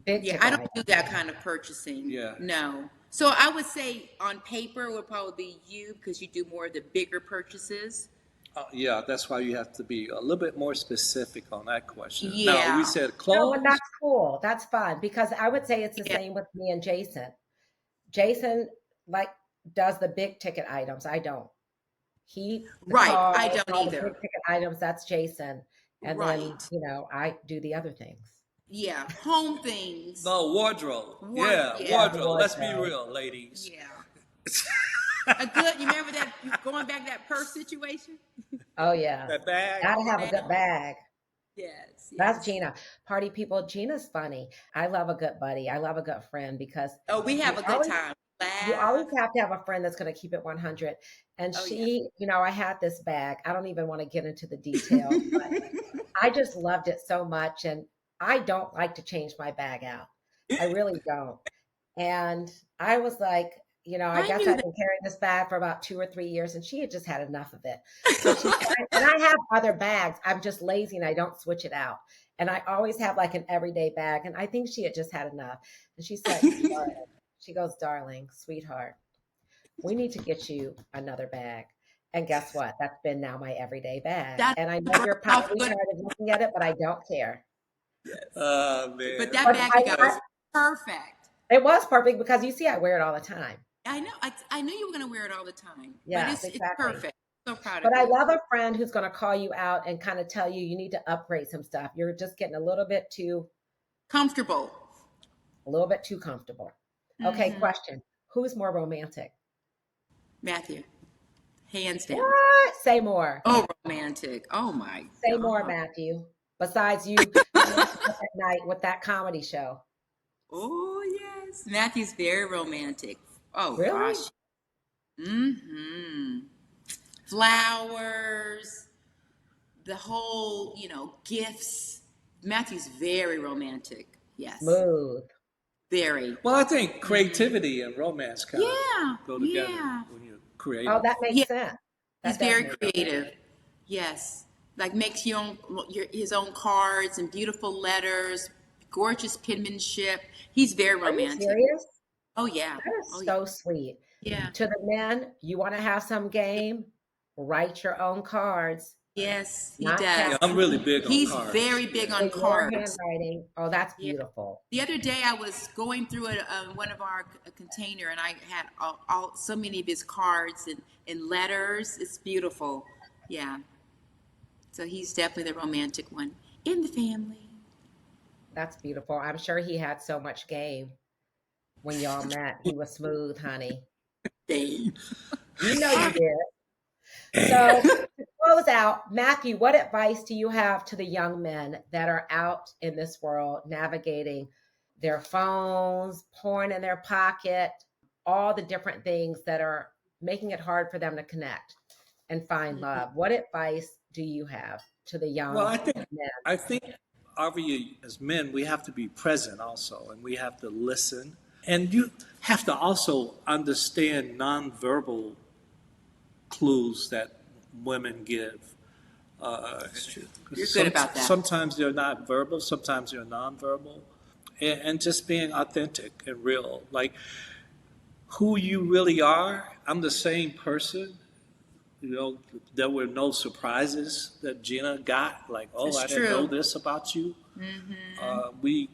Big Yeah, ticket I don't item. do that kind of purchasing. Yeah. No. So I would say on paper it would probably be you because you do more of the bigger purchases. Yeah, that's why you have to be a little bit more specific on that question. Yeah. Now, we said No, clothes. but that's cool. That's fun because I would say it's the Yeah. same with me and Jason. Jason like does the big ticket items. I don't. The Right, cars, I don't all the either. big ticket items. That's Jason, and then Right. I do the other things. Yeah. Home things. No, wardrobe. Yeah. Wardrobe. Let's be Wardrobe. real, ladies. Yeah. A good, you remember that going back that purse situation? Oh yeah, That bag. gotta have a good bag. Yes. That's Gena. Party people. Gena's funny. I love a good buddy. I love a good friend because Oh, we have a good always- time. you always Laugh. have to have a friend that's going to keep it 100. And Oh, she, I had this bag. I don't even want to get into the details, but I just loved it so much. And I don't like to change my bag out. I really don't. And I was like, I I guess knew I've been carrying this bag for about 2 or 3 years, and she had just had enough of it. So and I have other bags. I'm just lazy and I don't switch it out. And I always have like an everyday bag. And I think she had just had enough. And she said, she goes, darling, sweetheart, we need to get you another bag. And guess what? That's been now my everyday bag. That's And I know you're probably tired of looking at it, but I don't care. Man. But that But bag you got was perfect. It was perfect because you see, I wear it all the time. I know. I knew you were going to wear it all the time. Yes, but it's exactly. perfect. So proud of But you. I love a friend who's going to call you out and kind of tell you you need to upgrade some stuff. You're just getting a little bit too Comfortable. comfortable. Okay, question. Who's more romantic? Matthew. Hands down. What? Say more. Oh, romantic. Oh, my Say God. more, Matthew. Besides you at night with that comedy show. Oh, yes. Matthew's very romantic. Oh, Really? gosh. Mm-hmm. Flowers, the whole, gifts. Matthew's very romantic. Yes. Smooth. Very. Well, I think creativity and romance kind Yeah. of go together Yeah. when you're creative. Oh, that makes Yeah. sense. He's That does very make sense. creative. Yes. Like makes his own cards and beautiful letters, gorgeous penmanship. He's very Are you romantic. serious? Oh, yeah. That is Oh, so sweet. yeah. To the men, you want to have some game? Write your own cards. Yes, he Not does. Yeah, I'm really big on He's cards. very big on in your cards. handwriting. Oh, that's Yeah. beautiful. The other day I was going through one of our container, and I had so many of his cards and letters. It's beautiful. Yeah. So he's definitely the romantic one in the family. That's beautiful. I'm sure he had so much game when y'all met. He was smooth, honey. Dave. You know you did. So to close out, Matthew, what advice do you have to the young men that are out in this world navigating their phones, porn in their pocket, all the different things that are making it hard for them to connect and find love? What advice do you have to the Well, young men? I think, obviously, as men, we have to be present also, and we have to listen, and you have to also understand nonverbal clues that women give. That's true. You're good about that. Sometimes they're not verbal, sometimes they're nonverbal, and just being authentic and real, like who you really are. I'm the same person. You know, there were no surprises that Gena got. Like, oh, That's I didn't know true. this about you. We,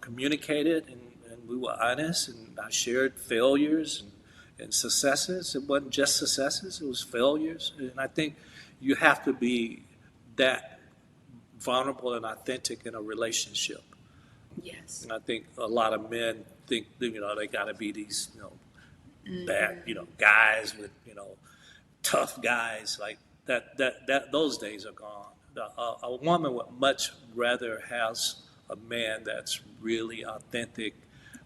communicated and we were honest, and I shared failures and successes. It wasn't just successes; it was failures. And I think you have to be that vulnerable and authentic in a relationship. Yes. And I think a lot of men think they got to be these bad guys with tough guys like that. Those days are gone. A woman would much rather has a man that's really authentic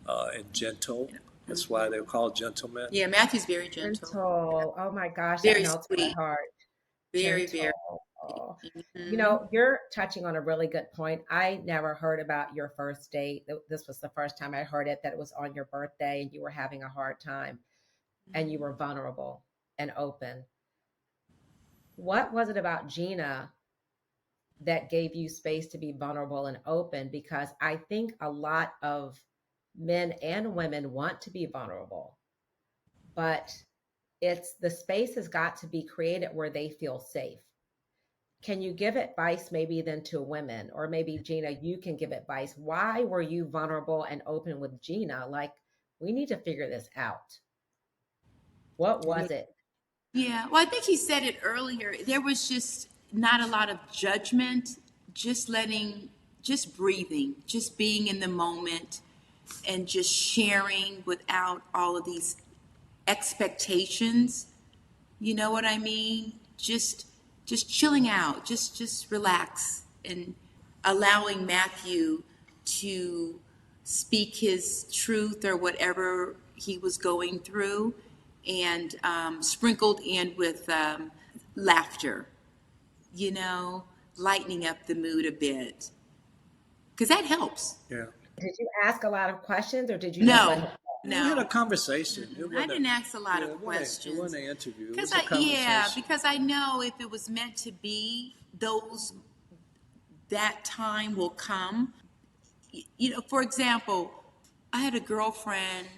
and gentle. That's why they're called gentlemen. Yeah, Matthew's very gentle. Gentle. Oh my gosh, that Very melts my sweet. heart. Very, Gentle. very. Oh. You Mhm. know, you're touching on a really good point. I never heard about your first date. This was the first time I heard it, that it was on your birthday and you were having a hard time and you were vulnerable and open. What was it about Gena that gave you space to be vulnerable and open? Because I think a lot of men and women want to be vulnerable, but it's the space has got to be created where they feel safe. Can you give advice maybe then to women, or maybe Gena, you can give advice? Why were you vulnerable and open with Gena? Like, we need to figure this out. What was it? Yeah, well, I think he said it earlier. There was just not a lot of judgment, just breathing, just being in the moment, and just sharing without all of these expectations. You know what I mean? Just chilling out, just relax, and allowing Matthew to speak his truth or whatever he was going through, and sprinkled in with laughter, lightening up the mood a bit, because that helps. Yeah. Did you ask a lot of questions or did you just let him? No, We had a no. conversation. I didn't ask a lot of It questions. wasn't an interview. It Because was a conversation. because I know if it was meant to be, that time will come. For example, I had a girlfriend.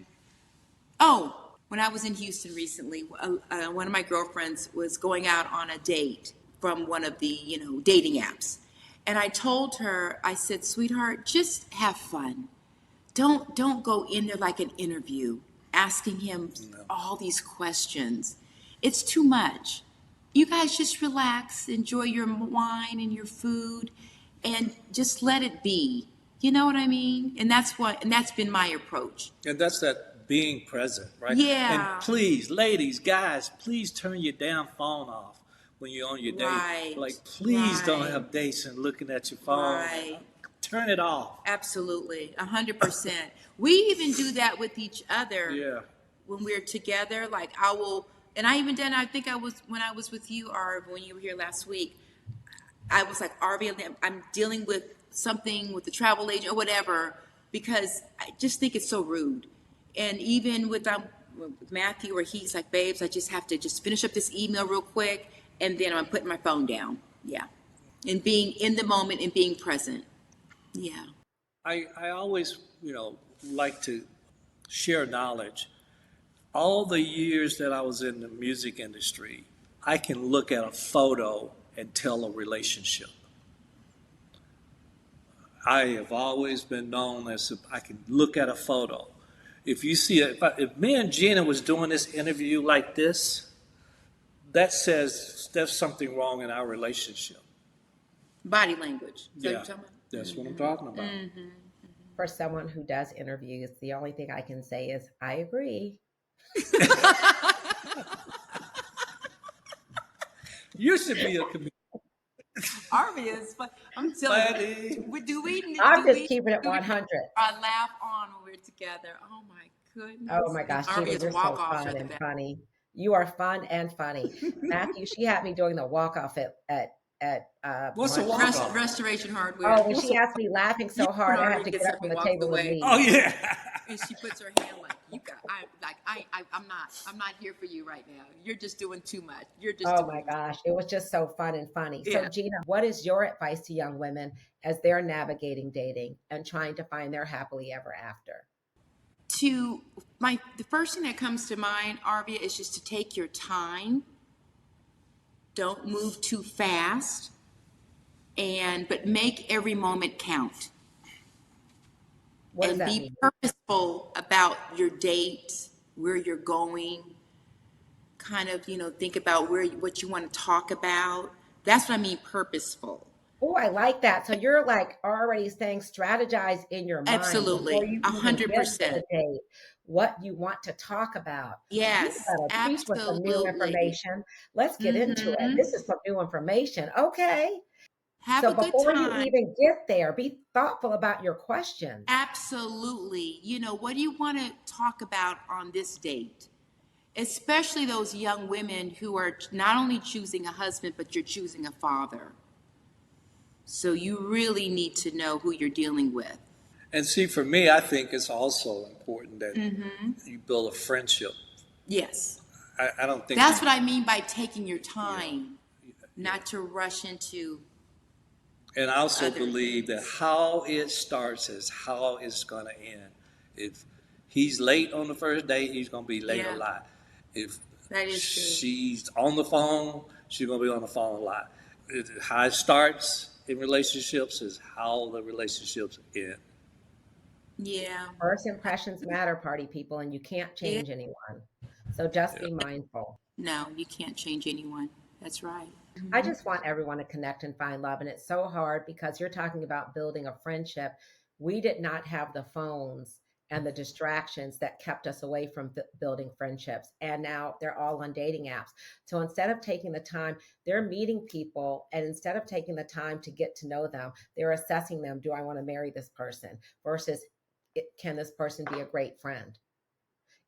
Oh, when I was in Houston recently, one of my girlfriends was going out on a date from one of the dating apps, and I told her, I said, "Sweetheart, just have fun. Don't go in there like an interview, asking him all these questions. It's too much. You guys just relax, enjoy your wine and your food, and just let it be." You know what I mean? And that's been my approach. And that's that being present, right? Yeah. And please, ladies, guys, please turn your damn phone off when you're on your Right. date. Like, please don't Right. have dates and looking at your phone. Right. Turn it off. Absolutely, 100%. We even do that with each other. Yeah. When we're together. Like I will, and I even done. I think I was when I was with you, Arv, when you were here last week. I was like, Arv, I'm dealing with something with the travel agent or whatever, because I just think it's so rude. And even with Matthew, where he's like, babes, I just have to just finish up this email real quick, and then I'm putting my phone down. Yeah, and being in the moment and being present. Yeah. I always, like to share knowledge. All the years that I was in the music industry, I can look at a photo and tell a relationship. I have always been known as if I can look at a photo. If you see it, if me and Gena was doing this interview like this, that says there's something wrong in our relationship. Body language. So Yeah, you're talking about? that's what I'm talking about. Mm-hmm. For someone who does interviews, the only thing I can say is I agree. You should be a comedian. Army is fun. I'm telling you. I'm just keeping it 100. I laugh on when we're together. Oh my goodness. Oh my gosh, Gena, you're so fun and funny. You are fun and funny. Mathew, she had me doing the walk-off at What's a walk-off? Restoration Hardware. Oh, when she has me laughing so hard, I have to get up from the table and leave. Oh yeah. And she puts her hand like, you got, I'm not here for you right now. You're just doing too much. You're just. Oh my gosh, it was just so fun and funny. Yeah. So Gena, what is your advice to young women as they're navigating dating and trying to find their happily ever after? The first thing that comes to mind, Arvia, is just to take your time. Don't move too fast, but make every moment count. What and does that be mean? Purposeful about your date, where you're going. Kind of, think about what you want to talk about. That's what I mean, purposeful. Oh, I like that. So you're like already saying strategize in your mind. Absolutely, 100%. What you want to talk about. Yes, absolutely. With some new information. Let's get into it. This is some new information. Okay. Have a good time. Before you even get there, be thoughtful about your questions. Absolutely. What do you want to talk about on this date? Especially those young women who are not only choosing a husband, but you're choosing a father. So you really need to know who you're dealing with. And see, for me, I think it's also important that you build a friendship. Yes. I don't think that's what I mean by taking your time, not to rush into. And I also believe that how it starts is how it's going to end. If he's late on the first date, he's going to be late a lot. If that is true. She's on the phone, she's going to be on the phone a lot. How it starts in relationships is how the relationships end. Yeah. First impressions matter, party people, and you can't change anyone. So just be mindful. No, you can't change anyone. That's right. I just want everyone to connect and find love. And it's so hard because you're talking about building a friendship. We did not have the phones and the distractions that kept us away from building friendships. And now they're all on dating apps. So instead of taking the time, they're meeting people. And instead of taking the time to get to know them, they're assessing them. Do I want to marry this person? Versus, can this person be a great friend?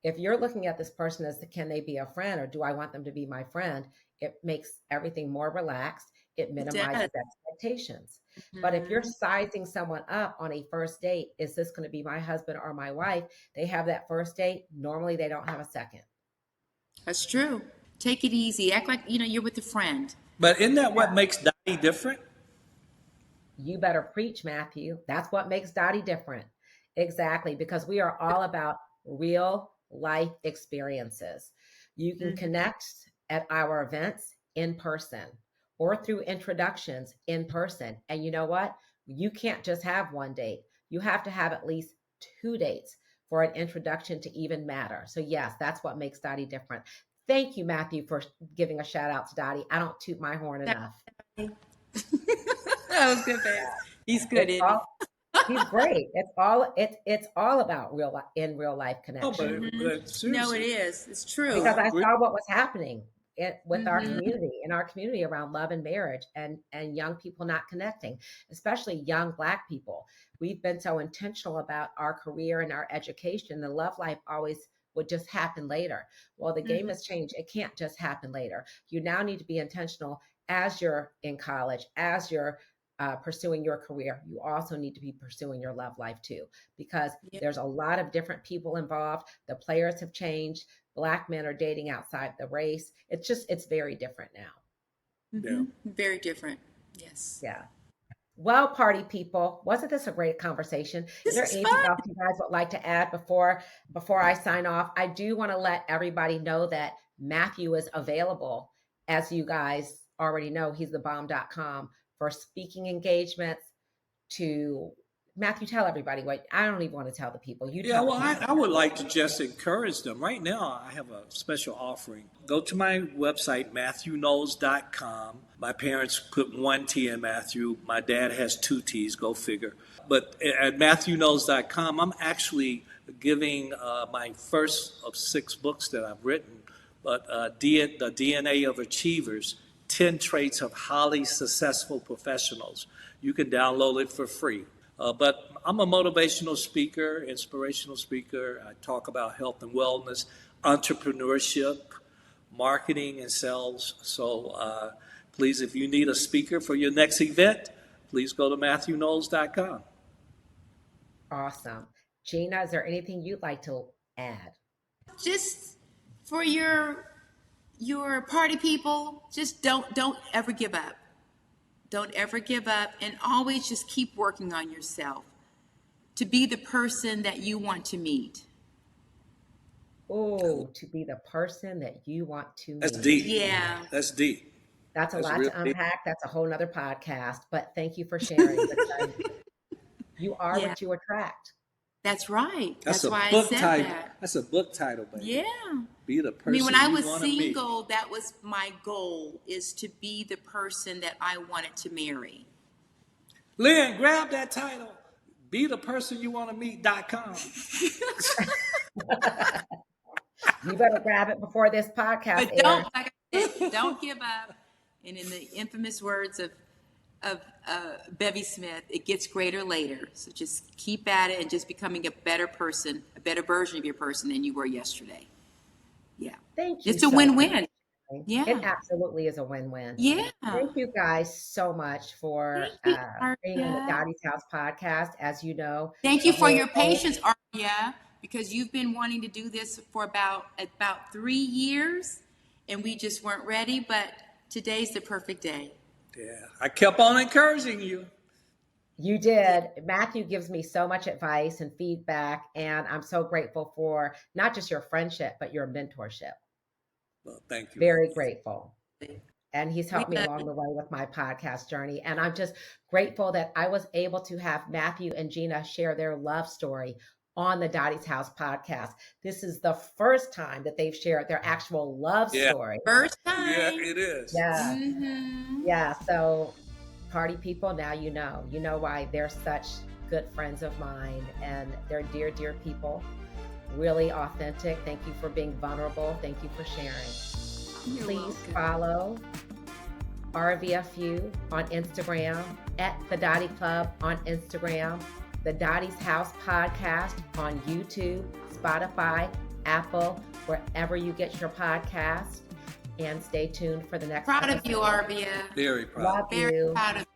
If you're looking at this person as can they be a friend or do I want them to be my friend? It makes everything more relaxed. It minimizes expectations. But if you're sizing someone up on a first date, is this going to be my husband or my wife? They have that first date. Normally they don't have a second. That's true. Take it easy. Act like, you're with a friend. But isn't that what makes Dottie different? You better preach, Mathew. That's what makes Dottie different. Exactly. Because we are all about real life experiences. You can connect at our events in person or through introductions in person. And you know what? You can't just have one date. You have to have at least 2 dates for an introduction to even matter. So yes, that's what makes Dottie different. Thank you, Mathew, for giving a shout out to Dottie. I don't toot my horn enough. That was good, babe. He's good, isn't he? He's great. It's all about real life connection. No, it is. It's true. Because I saw what was happening with our community around love and marriage and young people not connecting, especially young Black people. We've been so intentional about our career and our education. The love life always would just happen later. Well, the game has changed. It can't just happen later. You now need to be intentional as you're in college, as you're pursuing your career. You also need to be pursuing your love life too, because there's a lot of different people involved. The players have changed. Black men are dating outside the race. It's very different now. Yeah. Very different. Yes. Yeah. Well, party people, wasn't this a great conversation? Is there anything else you guys would like to add before I sign off? I do want to let everybody know that Mathew is available as you guys already know he's thebomb.com for speaking engagements. To Mathew, tell everybody what. I don't even want to tell the people. You Yeah, tell well, the people. I would like to just encourage them. Right now, I have a special offering. Go to my website, MathewKnowles.com. My parents put one T in Matthew. My dad has two T's, go figure. But at MathewKnowles.com, I'm actually giving my first of 6 books that I've written, but the DNA of Achievers, 10 Traits of Highly Successful Professionals. You can download it for free. But I'm a motivational speaker, inspirational speaker. I talk about health and wellness, entrepreneurship, marketing, and sales. So please, if you need a speaker for your next event, please go to MathewKnowles.com. Awesome. Gena, is there anything you'd like to add? Just for your party people, just don't ever give up. Don't ever give up, and always just keep working on yourself to be the person that you want to meet. Oh, to be the person that you want to meet. That's deep. Yeah. That's deep. That's a lot real to deep. unpack. That's a whole nother podcast, but thank you for sharing. Because you are what you attract. That's right. That's a why book I said title. that. That's a book title, baby. Yeah. Be the person When I you was want to meet. single, that was my goal, is to be the person that I wanted to marry. Lynn, grab that title. Be the person you want to meet.com. You better grab it before this podcast But airs. don't, like I said, don't give up. And in the infamous words of Bevy Smith, it gets greater later. So just keep at it and just becoming a better person, a better version of your person than you were yesterday. Yeah. Thank you. It's a win-win. Yeah. It absolutely is a win-win. Yeah. Thank you guys so much for Thank you, being on the Arya. Dottie's House podcast. As you know, Thank you the for whole your goal- patience, Arya, because you've been wanting to do this for about 3 years, and we just weren't ready, but today's the perfect day. Yeah, I kept on encouraging you. You did. Mathew gives me so much advice and feedback, and I'm so grateful for not just your friendship, but your mentorship. Well, thank you. Very grateful. And he's helped me Yeah. along the way with my podcast journey. And I'm just grateful that I was able to have Mathew and Gena share their love story on the Dottie's House podcast. This is the first time that they've shared their actual love story. First time. Yeah, it is. Yeah. Mm-hmm. Yeah. So party people, now you know why they're such good friends of mine, and they're dear, dear people, really authentic. Thank you for being vulnerable. Thank you for sharing. You're Please welcome. follow RVFU on Instagram, at the Dottie Club on Instagram, the Dottie's House podcast on YouTube, Spotify, Apple, wherever you get your podcast. And stay tuned for the next Proud of episode. you, Arvia. Very proud. Love Very you. proud of